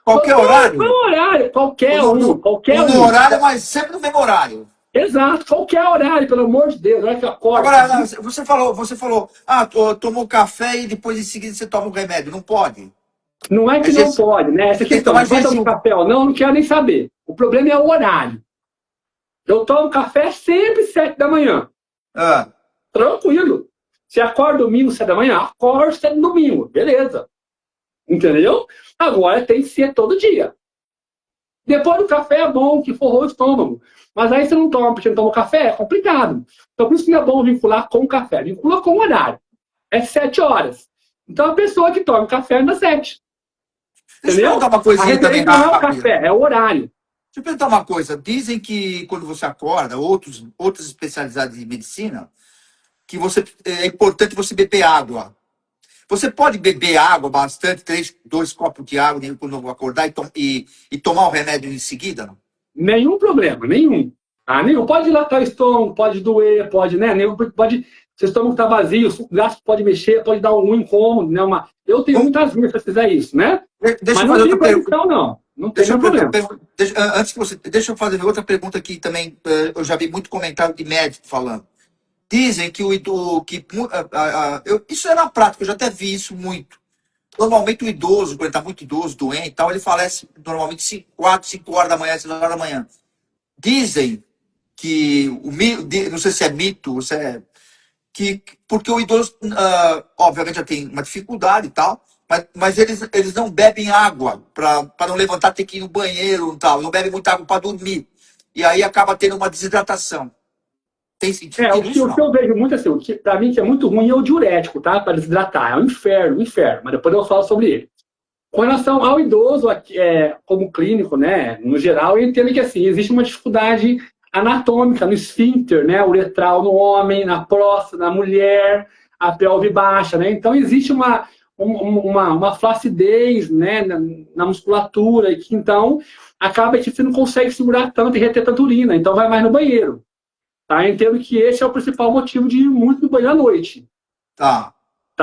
Qualquer horário? Qual horário? Qualquer um. No horário, mas sempre no mesmo horário. Exato, qualquer horário, pelo amor de Deus. Olha que acorda. Agora, você falou, tomou café e depois em seguida você toma o remédio. Não pode? Não é que não pode, né? Essa questão, vai tomar café ou não quero nem saber. O problema é o horário. Eu tomo café sempre 7 da manhã. Tranquilo. Se acorda domingo 7 da manhã, acorda 7 no domingo. Beleza. Entendeu? Agora tem que ser todo dia. Depois do café é bom, que forrou o estômago. Mas aí você não toma, porque não toma café, é complicado. Então por isso que não é bom vincular com o café. Vincula com o horário. É 7 horas. Então a pessoa que toma café anda 7. Entendeu? Uma coisinha também não é o café, é o horário. Deixa eu perguntar uma coisa. Dizem que quando você acorda, outras especialidades de medicina, que é importante você beber água. Você pode beber água bastante, 2 copos de água quando eu acordar e tomar o remédio em seguida? Não? Nenhum problema, nenhum. Ah, nenhum. Pode dilatar o estômago, pode doer, pode, né? Pode, se o estômago está vazio, o gasto pode mexer, pode dar um incômodo, né? Eu tenho muitas vezes se fizer isso, né? Deixa Mas eu fazer não tem outra pergunta. não. Não tem problema. Deixa eu fazer outra pergunta aqui também. Eu já vi muito comentário de médico falando. Dizem que isso é na prática, eu já até vi isso muito. Normalmente o idoso, quando ele está muito idoso, doente e tal, ele falece normalmente 4, 5 horas da manhã, 6 horas da manhã. Dizem que, não sei se é mito, ou se é, porque o idoso, obviamente, já tem uma dificuldade e tal, mas eles não bebem água para não levantar, ter que ir no banheiro e tal, não bebem muita água para dormir. E aí acaba tendo uma desidratação. Tem sentido o que eu vejo muito assim, o que para mim que é muito ruim é o diurético, tá? Para desidratar. É um inferno, mas depois eu falo sobre ele. Com relação ao idoso, como clínico, né? No geral, eu entendo que assim, existe uma dificuldade anatômica no esfíncter, né? Uretral no homem, na próstata, na mulher, a pelve baixa, né? Então existe uma flacidez, né? Na musculatura, que então acaba que você não consegue segurar tanto e reter tanta urina, então vai mais no banheiro. Tá? Eu entendo que esse é o principal motivo de ir muito no banho à noite. Tá.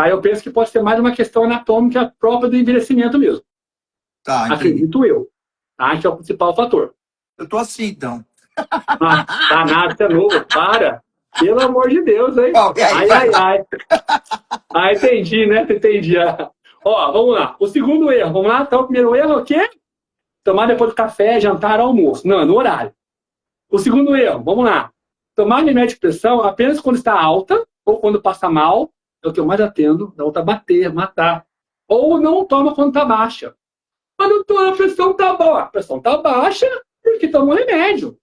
Eu penso que pode ser mais uma questão anatômica própria do envelhecimento mesmo. Tá, acredito eu. Tá? Que é o principal fator. Eu tô assim, então. Tá nada, você é novo. Para. Pelo amor de Deus, hein? Ai. Entendi, né? Entendi. Ó, vamos lá. O segundo erro. Vamos lá? Então, o primeiro erro é o quê? Tomar depois do café, jantar, almoço. Não, no horário. O segundo erro. Vamos lá. Tomar remédio de pressão apenas quando está alta ou quando passa mal, é o que eu mais atendo, dá outra bater, matar. Ou não toma quando está baixa. Mas doutor, a pressão está boa. A pressão está baixa porque toma um remédio.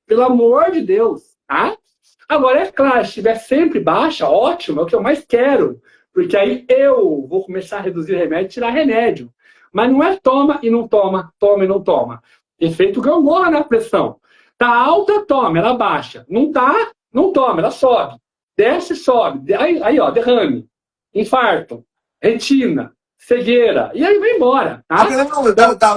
Pelo amor de Deus, tá? Agora, é claro, se estiver sempre baixa, ótimo, é o que eu mais quero. Porque aí eu vou começar a reduzir remédio e tirar remédio. Mas não é toma e não toma, toma e não toma. Efeito gangorra na pressão. Tá alta, toma, ela baixa. Não tá, não toma, ela sobe. Desce, sobe. Aí ó, derrame, infarto, retina, cegueira. E aí vai embora. Tá?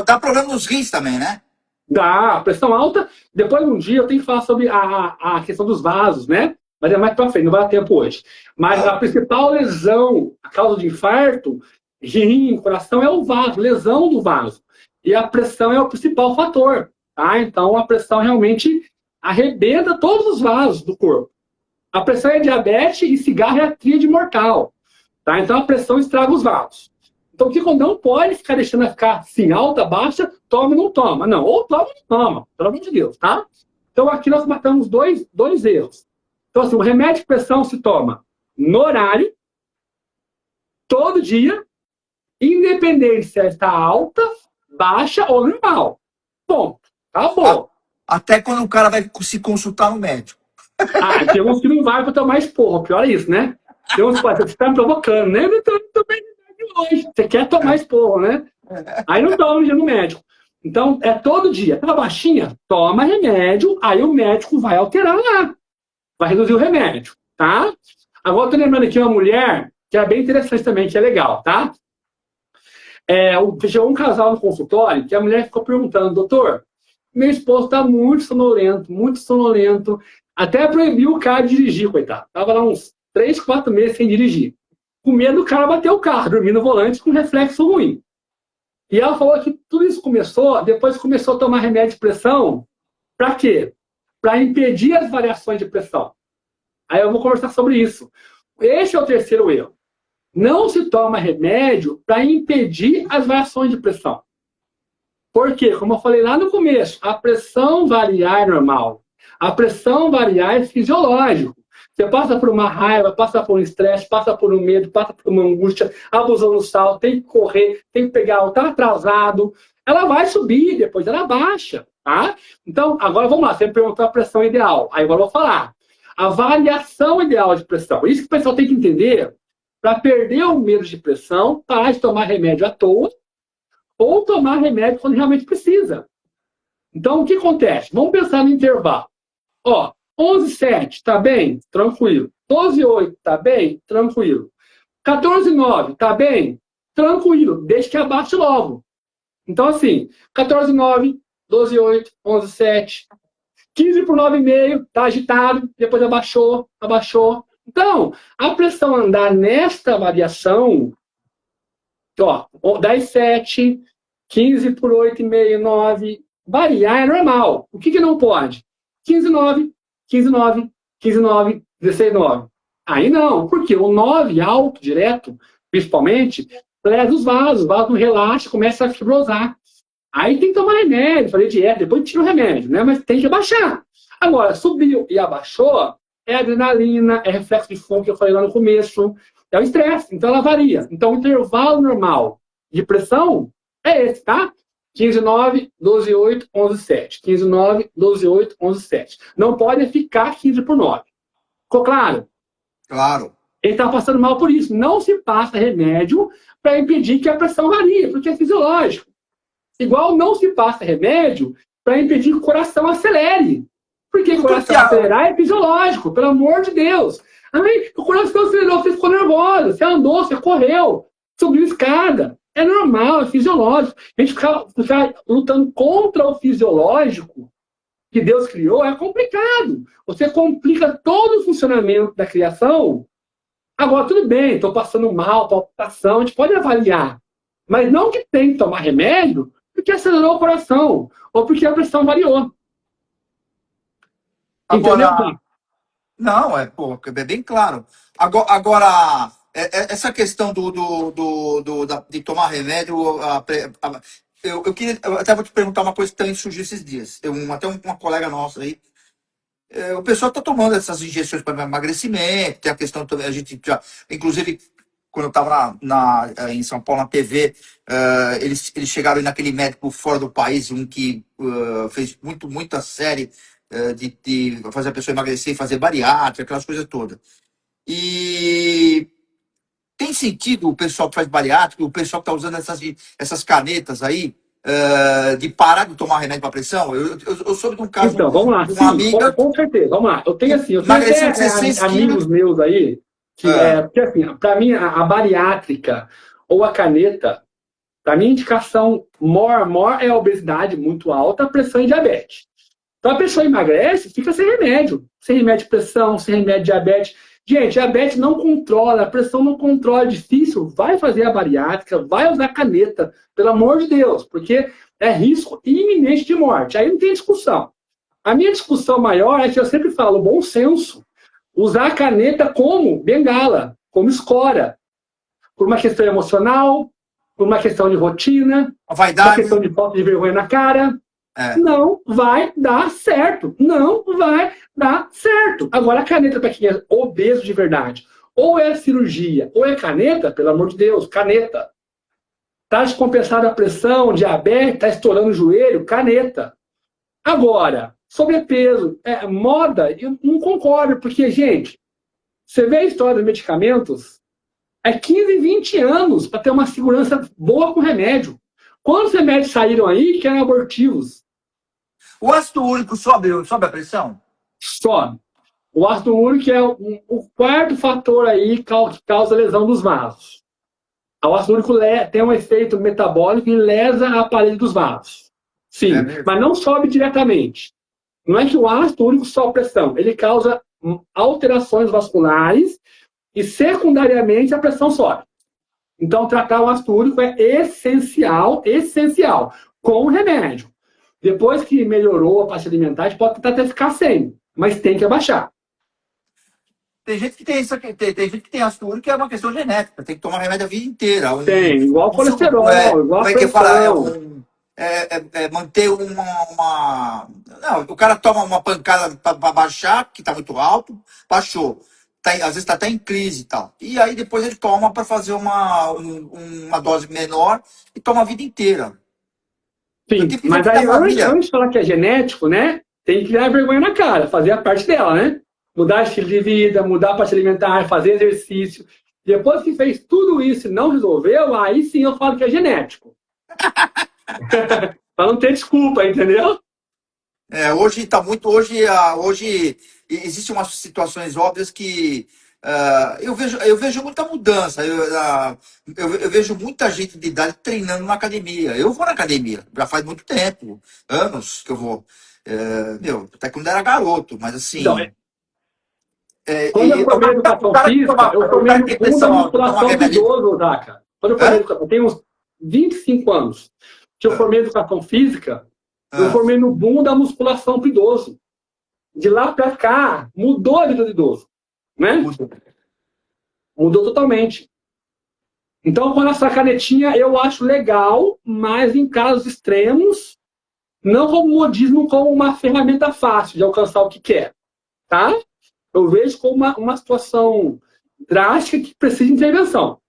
Dá problema nos rins também, né? Dá, pressão alta. Depois um dia eu tenho que falar sobre a questão dos vasos, né? Mas é mais pra frente, não vai dar tempo hoje. Mas a principal lesão, a causa de infarto, rim, coração, é o vaso, lesão do vaso. E a pressão é o principal fator. Tá? Então, a pressão realmente arrebenta todos os vasos do corpo. A pressão é diabetes e cigarro é a tríade mortal. Tá? Então, a pressão estraga os vasos. Então, o que não pode ficar deixando ficar assim, alta, baixa, toma e não toma. Não, ou toma ou não toma, pelo amor de Deus. Tá? Então, aqui nós matamos dois erros. Então, assim, o remédio de pressão se toma no horário, todo dia, independente se ela está alta, baixa ou normal. Bom. Acabou. Até quando o cara vai se consultar no médico. Tem uns que não vai para tomar esporro. Pior é isso, né? Tem uns que você está me provocando, né? Eu tô bem hoje. Você quer tomar esporro, né? Aí não toma no médico. Então, é todo dia. Tá baixinha? Toma remédio. Aí o médico vai alterar lá. Vai reduzir o remédio, tá? Agora, eu tô lembrando aqui uma mulher que é bem interessante também, que é legal, tá? Chegou um casal no consultório que a mulher ficou perguntando, doutor, meu esposo está muito sonolento, até proibiu o cara de dirigir, coitado. Estava lá uns 3, 4 meses sem dirigir. Com medo do cara bater o carro, dormir no volante com reflexo ruim. E ela falou que tudo isso depois começou a tomar remédio de pressão, para quê? Para impedir as variações de pressão. Aí eu vou conversar sobre isso. Esse é o terceiro erro. Não se toma remédio para impedir as variações de pressão. Por quê? Como eu falei lá no começo, a pressão variar é normal. A pressão variar é fisiológico. Você passa por uma raiva, passa por um estresse, passa por um medo, passa por uma angústia, abusou no sal, tem que correr, tem que pegar, está atrasado. Ela vai subir, depois ela baixa. Tá? Então, agora vamos lá. Você me perguntou a pressão ideal. Aí agora eu vou falar. A variação ideal de pressão. Isso que o pessoal tem que entender para perder o medo de pressão, parar de tomar remédio à toa, ou tomar remédio quando realmente precisa. Então, o que acontece? Vamos pensar no intervalo. 11,7, tá bem? Tranquilo. 12,8, tá bem? Tranquilo. 14,9, tá bem? Tranquilo, deixa que abaixe logo. Então, assim, 14,9, 12,8, 11,7, 15 por 9,5, tá agitado, depois abaixou. Então, a pressão andar nesta variação, ó, 10,7, 15 por 8,5, 9, variar é normal. O que não pode? 15,9, 15,9, 15,9, 16,9. Aí não, porque o 9 alto, direto, principalmente, lesa os vasos não relaxa, começa a fibrosar. Aí tem que tomar remédio, fazer dieta, depois tira o remédio, né? Mas tem que abaixar. Agora, subiu e abaixou, é adrenalina, é reflexo de fogo que eu falei lá no começo, é o estresse, então ela varia. Então o intervalo normal de pressão é esse, tá? 15,9, 12,8, 11,7. 15,9, 12,8, 11,7. Não pode ficar 15 por 9. Ficou claro? Claro. Ele está passando mal por isso. Não se passa remédio para impedir que a pressão varie, porque é fisiológico. Igual não se passa remédio para impedir que o coração acelere. Porque o coração acelerar é fisiológico, pelo amor de Deus. Aí, o coração acelerou, você ficou nervosa, você andou, você correu, subiu escada. É normal, é fisiológico. A gente ficar lutando contra o fisiológico que Deus criou é complicado. Você complica todo o funcionamento da criação. Agora, tudo bem, estou passando mal, palpitação, a gente pode avaliar. Mas não que tem que tomar remédio porque acelerou o coração ou porque a pressão variou. Agora, entendeu? não, é bem claro. Agora, essa questão de tomar remédio, eu queria, eu até vou te perguntar uma coisa que também surgiu esses dias. Até uma colega nossa aí, o pessoal está tomando essas injeções para emagrecimento, tem a questão também, a gente já, inclusive, quando eu estava em São Paulo, na TV, eles chegaram aí naquele médico fora do país, um que fez muita série de fazer a pessoa emagrecer e fazer bariátrica, aquelas coisas todas. E tem sentido o pessoal que faz bariátrica, o pessoal que está usando essas canetas aí, de parar de tomar remédio para pressão? Eu soube de um caso Então, vamos lá, de uma sim, amiga com certeza, vamos lá. Eu tenho assim, emagreceu até 16 amigos quilos. meus aí, que porque assim, para mim, a bariátrica ou a caneta, para mim, a indicação maior é a obesidade muito alta, a pressão e diabetes. Então a pessoa emagrece, fica sem remédio de pressão, sem remédio de diabetes. Gente, diabetes não controla, a pressão não controla, é difícil, vai fazer a bariátrica, vai usar caneta, pelo amor de Deus, porque é risco iminente de morte. Aí não tem discussão. A minha discussão maior é que eu sempre falo, bom senso, usar a caneta como bengala, como escora, por uma questão emocional, por uma questão de rotina, uma questão de falta de vergonha na cara. Não vai dar certo. Não vai dar certo. Agora, a caneta para quem é obeso de verdade, ou é cirurgia, ou é caneta, pelo amor de Deus, caneta. Tá descompensada a pressão, diabetes, tá estourando o joelho, caneta. Agora, sobrepeso, moda, eu não concordo, porque, gente, você vê a história dos medicamentos, é 15, 20 anos para ter uma segurança boa com remédio. Quantos remédios saíram aí que eram abortivos? O ácido úrico sobe a pressão? Sobe. O ácido úrico é o quarto fator aí que causa lesão dos vasos. O ácido úrico tem um efeito metabólico e lesa a parede dos vasos. Sim, mas não sobe diretamente. Não é que o ácido úrico sobe a pressão. Ele causa alterações vasculares e, secundariamente, a pressão sobe. Então, tratar o ácido úrico é essencial, com o remédio. Depois que melhorou a parte alimentar, a gente pode tentar até ficar sem, mas tem que abaixar. Tem gente que tem isso aqui, tem gente que tem ácido úrico que é uma questão genética, tem que tomar remédio a vida inteira. Tem, igual colesterol, igual como é que fala? Manter uma. Não, o cara toma uma pancada para baixar, que está muito alto, baixou. Às vezes está até em crise e tal. E aí depois ele toma para fazer uma dose menor e toma a vida inteira. Sim, mas aí antes de falar que é genético, né? Tem que criar vergonha na cara, fazer a parte dela, né? Mudar estilo de vida, mudar a parte alimentar, fazer exercício. Depois que fez tudo isso e não resolveu, aí sim eu falo que é genético. Para não ter desculpa, entendeu? Hoje existem umas situações óbvias que eu vejo muita mudança. Eu vejo muita gente de idade treinando na academia. Eu vou na academia, já faz muito tempo, anos que eu vou. Até quando era garoto, mas assim. Então, quando eu formei educação física, eu formei no fundo da musculação de idoso, Zaca. Quando eu formei educação, eu tenho uns 25 anos que eu formei educação física, eu formei no boom da musculação para idoso. De lá para cá, mudou a vida do idoso. Né? Mudou totalmente. Então, com essa canetinha, eu acho legal, mas em casos extremos, não como modismo, como uma ferramenta fácil de alcançar o que quer. Tá? Eu vejo como uma situação drástica que precisa de intervenção.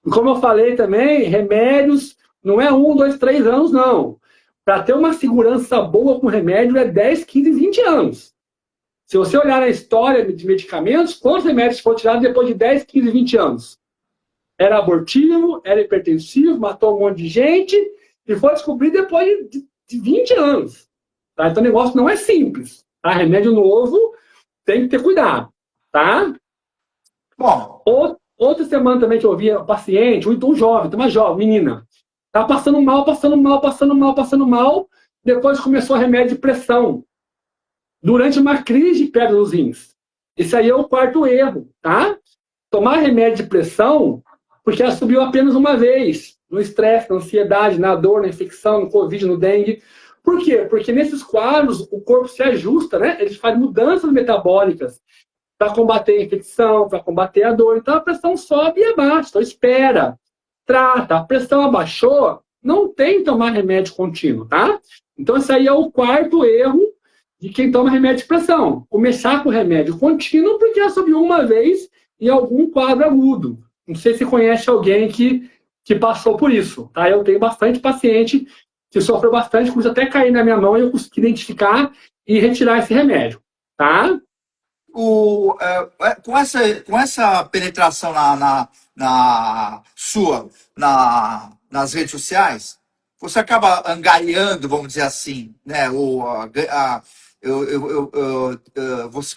E como eu falei também, remédios não é 1, 2, 3 anos, não. Para ter uma segurança boa com remédio é 10, 15, 20 anos. Se você olhar na história de medicamentos, quantos remédios foram tirados depois de 10, 15, 20 anos? Era abortivo, era hipertensivo, matou um monte de gente e foi descobrido depois de 20 anos. Tá? Então o negócio não é simples. Tá? Remédio novo tem que ter cuidado. Tá? Bom. Outra semana também que eu vi um paciente, um jovem, uma jovem, menina, tá passando mal, depois começou a remédio de pressão. Durante uma crise de pedra nos rins. Esse aí é o quarto erro, tá? Tomar remédio de pressão, porque ela subiu apenas uma vez. No estresse, na ansiedade, na dor, na infecção, no Covid, no dengue. Por quê? Porque nesses quadros o corpo se ajusta, né? Ele faz mudanças metabólicas para combater a infecção, para combater a dor. Então a pressão sobe e abaixa. Então espera, trata. A pressão abaixou, não tem que tomar remédio contínuo, tá? Então esse aí é o quarto erro de quem toma remédio de pressão. Começar com remédio contínuo porque ela subiu uma vez em algum quadro agudo. Não sei se conhece alguém que passou por isso. Tá? Eu tenho bastante paciente que sofreu bastante, com isso até cair na minha mão e eu consegui identificar e retirar esse remédio. Tá? Com essa penetração nas redes sociais, você acaba angariando, vamos dizer assim, né?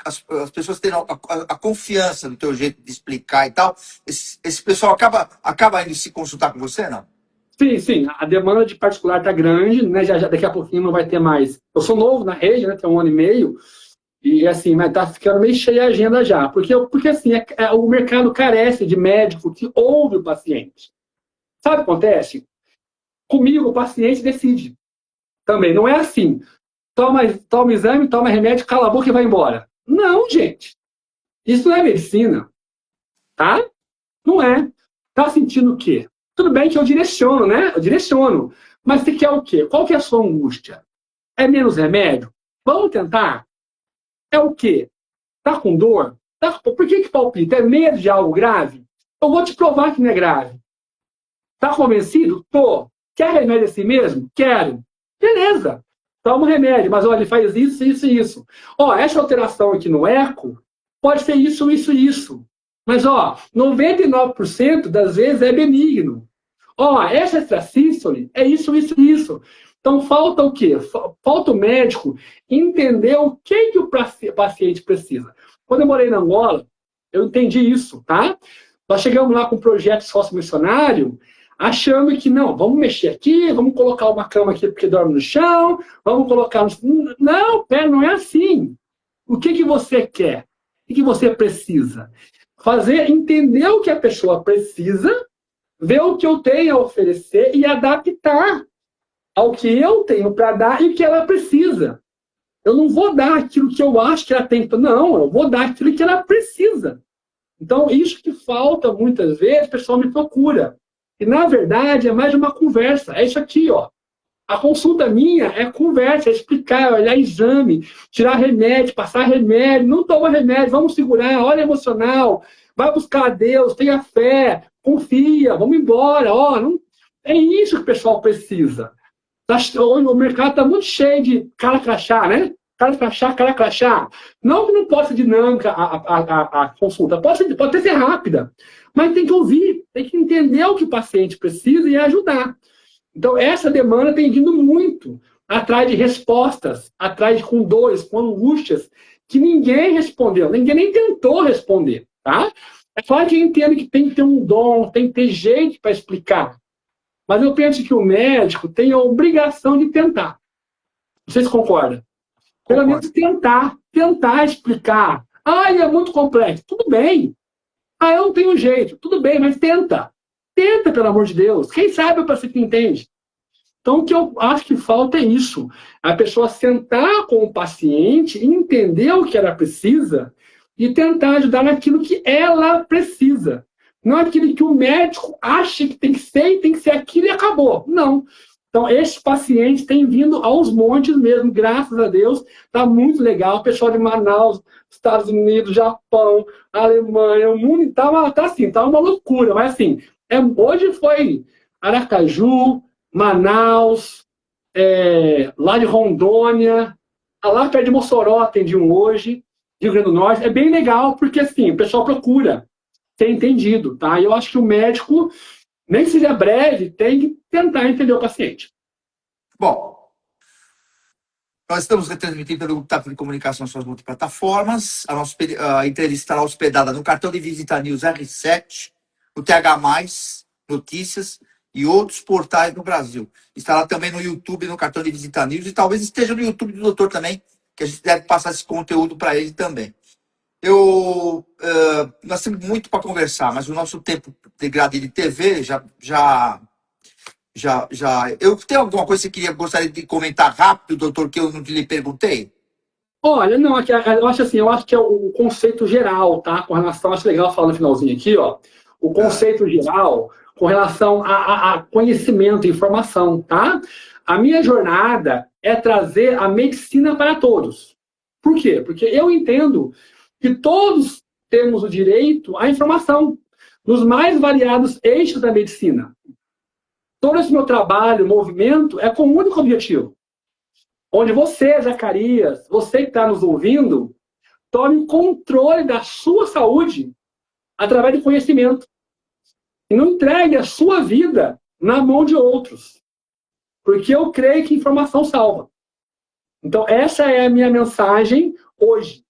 As pessoas têm a confiança no teu jeito de explicar e tal. Esse pessoal acaba indo se consultar com você, não? Sim. A demanda de particular está grande, né? Já daqui a pouquinho não vai ter mais. Eu sou novo na rede, né? Tem 1 ano e meio. E assim, mas tá ficando meio cheia a agenda já. Porque assim, o mercado carece de médico que ouve o paciente. Sabe o que acontece? Comigo, o paciente decide. Também, não é assim. Toma exame, toma remédio, cala a boca e vai embora. Não, gente. Isso não é medicina. Tá? Não é. Tá sentindo o quê? Tudo bem que eu direciono, né? Eu direciono. Mas você quer o quê? Qual que é a sua angústia? É menos remédio? Vamos tentar? É o quê? Tá com dor? Por que palpita? É medo de algo grave? Eu vou te provar que não é grave. Tá convencido? Tô. Quer remédio assim mesmo? Quero. Beleza. Toma um remédio, mas olha, ele faz isso, isso e isso. Ó, essa alteração aqui no eco pode ser isso, isso e isso. Mas, ó, 99% das vezes é benigno. Ó, essa extrasístole é isso, isso e isso. Então, falta o quê? Falta o médico entender o que o paciente precisa. Quando eu morei na Angola, eu entendi isso, tá? Nós chegamos lá com um projeto sócio-missionário, achando que, não, vamos mexer aqui, vamos colocar uma cama aqui porque dorme no chão, vamos colocar... Não, pera, não é assim. O que você quer? O que você precisa? Entender o que a pessoa precisa, ver o que eu tenho a oferecer e adaptar ao que eu tenho para dar e o que ela precisa. Eu não vou dar aquilo que eu acho que ela tem. Não, eu vou dar aquilo que ela precisa. Então, isso que falta muitas vezes, o pessoal me procura. E, na verdade, é mais uma conversa. É isso aqui, ó. A consulta minha é conversa, é explicar, olhar exame, tirar remédio, passar remédio, não toma remédio, vamos segurar, olha emocional, vai buscar a Deus, tenha fé, confia, vamos embora. Ó, não... É isso que o pessoal precisa. O mercado está muito cheio de cara crachá, né? Cara crachá. Não que não possa ser dinâmica a consulta, pode até ser rápida, mas tem que ouvir, tem que entender o que o paciente precisa e ajudar. Então, essa demanda tem vindo muito atrás de respostas, atrás com dores, com angústias, que ninguém respondeu, ninguém nem tentou responder. tá? É claro que eu entendo que tem que ter um dom, tem que ter jeito para explicar. Mas eu penso que o médico tem a obrigação de tentar. Não sei se concorda. Pelo menos tentar explicar. Ah, é muito complexo. Tudo bem. Ah, eu não tenho jeito. Tudo bem, mas tenta. Tenta, pelo amor de Deus. Quem sabe o paciente entende. Então, o que eu acho que falta é isso. A pessoa sentar com o paciente, entender o que ela precisa e tentar ajudar naquilo que ela precisa. Não aquilo que o médico acha que tem que ser e tem que ser aquilo e acabou. Não. Então, esses pacientes têm vindo aos montes mesmo, graças a Deus. Está muito legal. O pessoal de Manaus, Estados Unidos, Japão, Alemanha, o mundo tá uma loucura. Mas assim, hoje foi Aracaju, Manaus, lá de Rondônia, lá perto de Mossoró atendi um hoje, Rio Grande do Norte. É bem legal, porque assim, o pessoal procura ser entendido, tá? E eu acho que o médico, nem que seja breve, tem que tentar entender o paciente. Bom, nós estamos retransmitindo pelo Grupo de Comunicação suas multiplataformas. A entrevista estará hospedada no cartão de visita News R7, no TH+, Notícias e outros portais no Brasil. Estará também no YouTube, no cartão de visita News, e talvez esteja no YouTube do doutor também, que a gente deve passar esse conteúdo para ele também. Nós temos muito para conversar, mas o nosso tempo de grade de TV já. Eu tenho alguma coisa que gostaria de comentar rápido, doutor, que eu não lhe perguntei? Olha, não, eu acho que é o conceito geral, tá? Com relação, acho legal falar no finalzinho aqui, ó, o conceito geral com relação a conhecimento, informação, tá? A minha jornada é trazer a medicina para todos. Por quê? Porque eu entendo que todos temos o direito à informação nos mais variados eixos da medicina. Todo esse meu trabalho, movimento, é com um único objetivo. Onde você, Zacarias, você que está nos ouvindo, tome controle da sua saúde através de conhecimento. E não entregue a sua vida na mão de outros. Porque eu creio que informação salva. Então, essa é a minha mensagem hoje.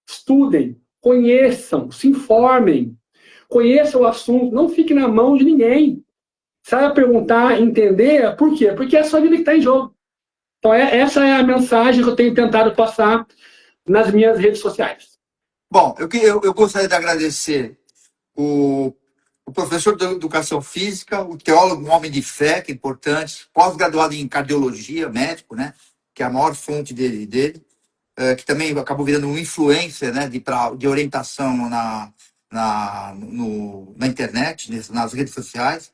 Estudem, conheçam, se informem, conheçam o assunto, não fique na mão de ninguém. Saiba perguntar, entender, por quê? Porque é a sua vida que está em jogo. Então, essa é a mensagem que eu tenho tentado passar nas minhas redes sociais. Bom, eu gostaria de agradecer o professor de Educação Física, o teólogo, um homem de fé, que é importante, pós-graduado em cardiologia, médico, né, que é a maior fonte dele, que também acabou virando um influencer, né, de orientação na internet, nas redes sociais.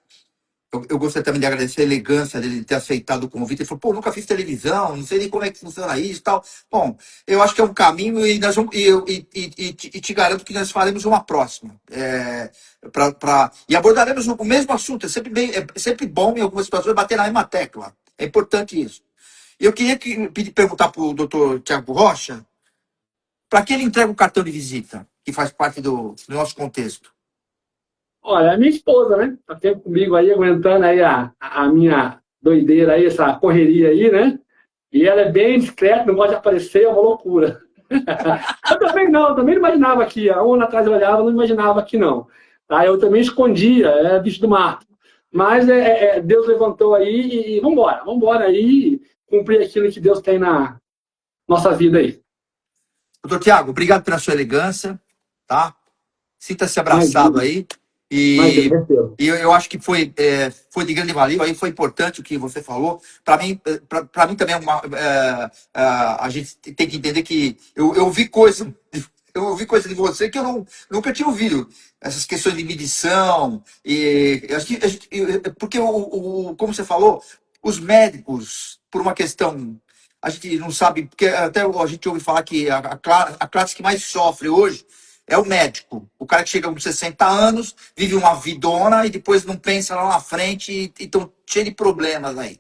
Eu gostaria também de agradecer a elegância dele de ter aceitado o convite. Ele falou, pô, nunca fiz televisão, não sei nem como é que funciona isso e tal. Bom, eu acho que é um caminho e te garanto que nós faremos uma próxima. E abordaremos o mesmo assunto. É sempre bom, em algumas situações, bater na mesma tecla. É importante isso. Eu queria perguntar para o doutor Tiago Rocha, para que ele entrega o cartão de visita, que faz parte do nosso contexto? Olha, a minha esposa, né? Tá sempre comigo aí, aguentando aí a minha doideira aí, essa correria aí, né? E ela é bem discreta, não gosta de aparecer, é uma loucura. Eu também não imaginava aqui. Há um ano atrás eu olhava, não imaginava aqui não. Tá? Eu também escondia, bicho do mato. Mas Deus levantou aí e vambora aí, cumprir aquilo que Deus tem na nossa vida aí. Doutor Tiago, obrigado pela sua elegância, tá? Sinta-se abraçado aí. E eu acho que foi de grande valia, aí foi importante o que você falou. Para mim também a gente tem que entender que eu ouvi coisa de você que eu nunca tinha ouvido. Essas questões de medição, porque como você falou, os médicos, por uma questão, a gente não sabe, porque até a gente ouve falar que a classe que mais sofre hoje é o médico. O cara que chega com 60 anos, vive uma vidona e depois não pensa lá na frente e estão cheios de problemas aí.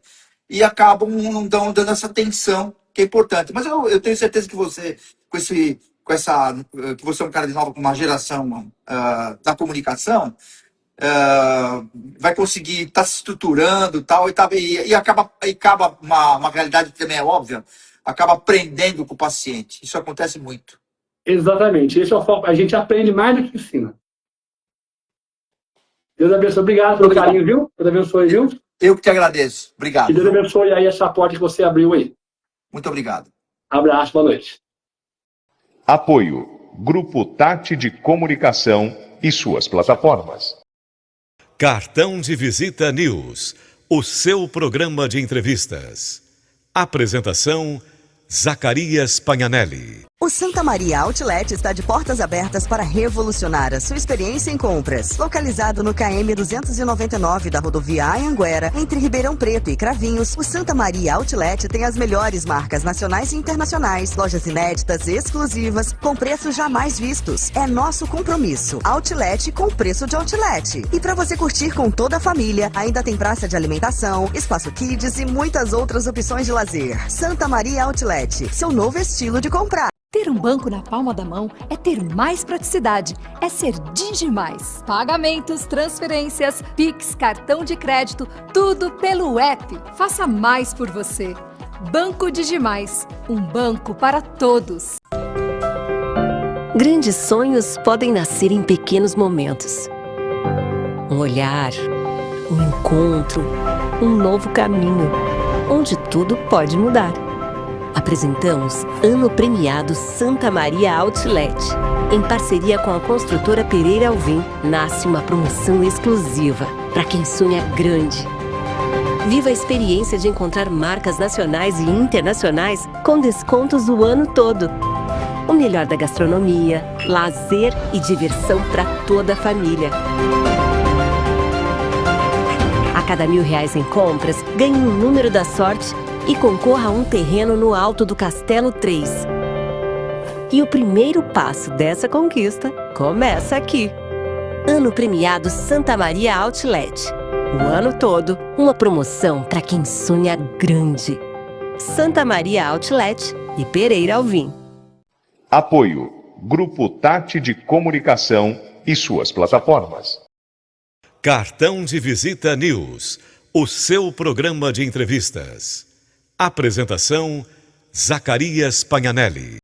E acabam não dando essa atenção, que é importante. Mas eu tenho certeza que você, que você é um cara de nova, com uma geração da comunicação, vai conseguir estar se estruturando e acaba uma realidade que também é óbvia, acaba aprendendo com o paciente. Isso acontece muito. Exatamente. Esse é o foco. A gente aprende mais do que ensina. Deus abençoe. Obrigado pelo carinho, viu? Deus abençoe, viu? Eu que te agradeço. Obrigado. Que Deus abençoe aí essa porta que você abriu aí. Muito obrigado. Abraço, boa noite. Apoio Grupo Tati de Comunicação e suas plataformas. Cartão de Visita News, o seu programa de entrevistas. Apresentação: Zacarias Pagnanelli. O Santa Maria Outlet está de portas abertas para revolucionar a sua experiência em compras. Localizado no KM 299 da rodovia Anhanguera, entre Ribeirão Preto e Cravinhos, o Santa Maria Outlet tem as melhores marcas nacionais e internacionais, lojas inéditas e exclusivas, com preços jamais vistos. É nosso compromisso. Outlet com preço de outlet. E para você curtir com toda a família, ainda tem praça de alimentação, espaço kids e muitas outras opções de lazer. Santa Maria Outlet, seu novo estilo de comprar. Ter um banco na palma da mão é ter mais praticidade, é ser Digimais. Pagamentos, transferências, Pix, cartão de crédito, tudo pelo app. Faça mais por você. Banco Digimais, um banco para todos. Grandes sonhos podem nascer em pequenos momentos. Um olhar, um encontro, um novo caminho, onde tudo pode mudar. Apresentamos Ano Premiado Santa Maria Outlet. Em parceria com a construtora Pereira Alvim, nasce uma promoção exclusiva para quem sonha grande. Viva a experiência de encontrar marcas nacionais e internacionais com descontos o ano todo. O melhor da gastronomia, lazer e diversão para toda a família. A cada R$1.000 em compras, ganhe um número da sorte e concorra a um terreno no alto do Castelo 3. E o primeiro passo dessa conquista começa aqui. Ano Premiado Santa Maria Outlet. O ano todo, uma promoção para quem sonha grande. Santa Maria Outlet e Pereira Alvim. Apoio Grupo Tati de Comunicação e suas plataformas. Cartão de Visita News, o seu programa de entrevistas. Apresentação: Zacarias Pagnanelli.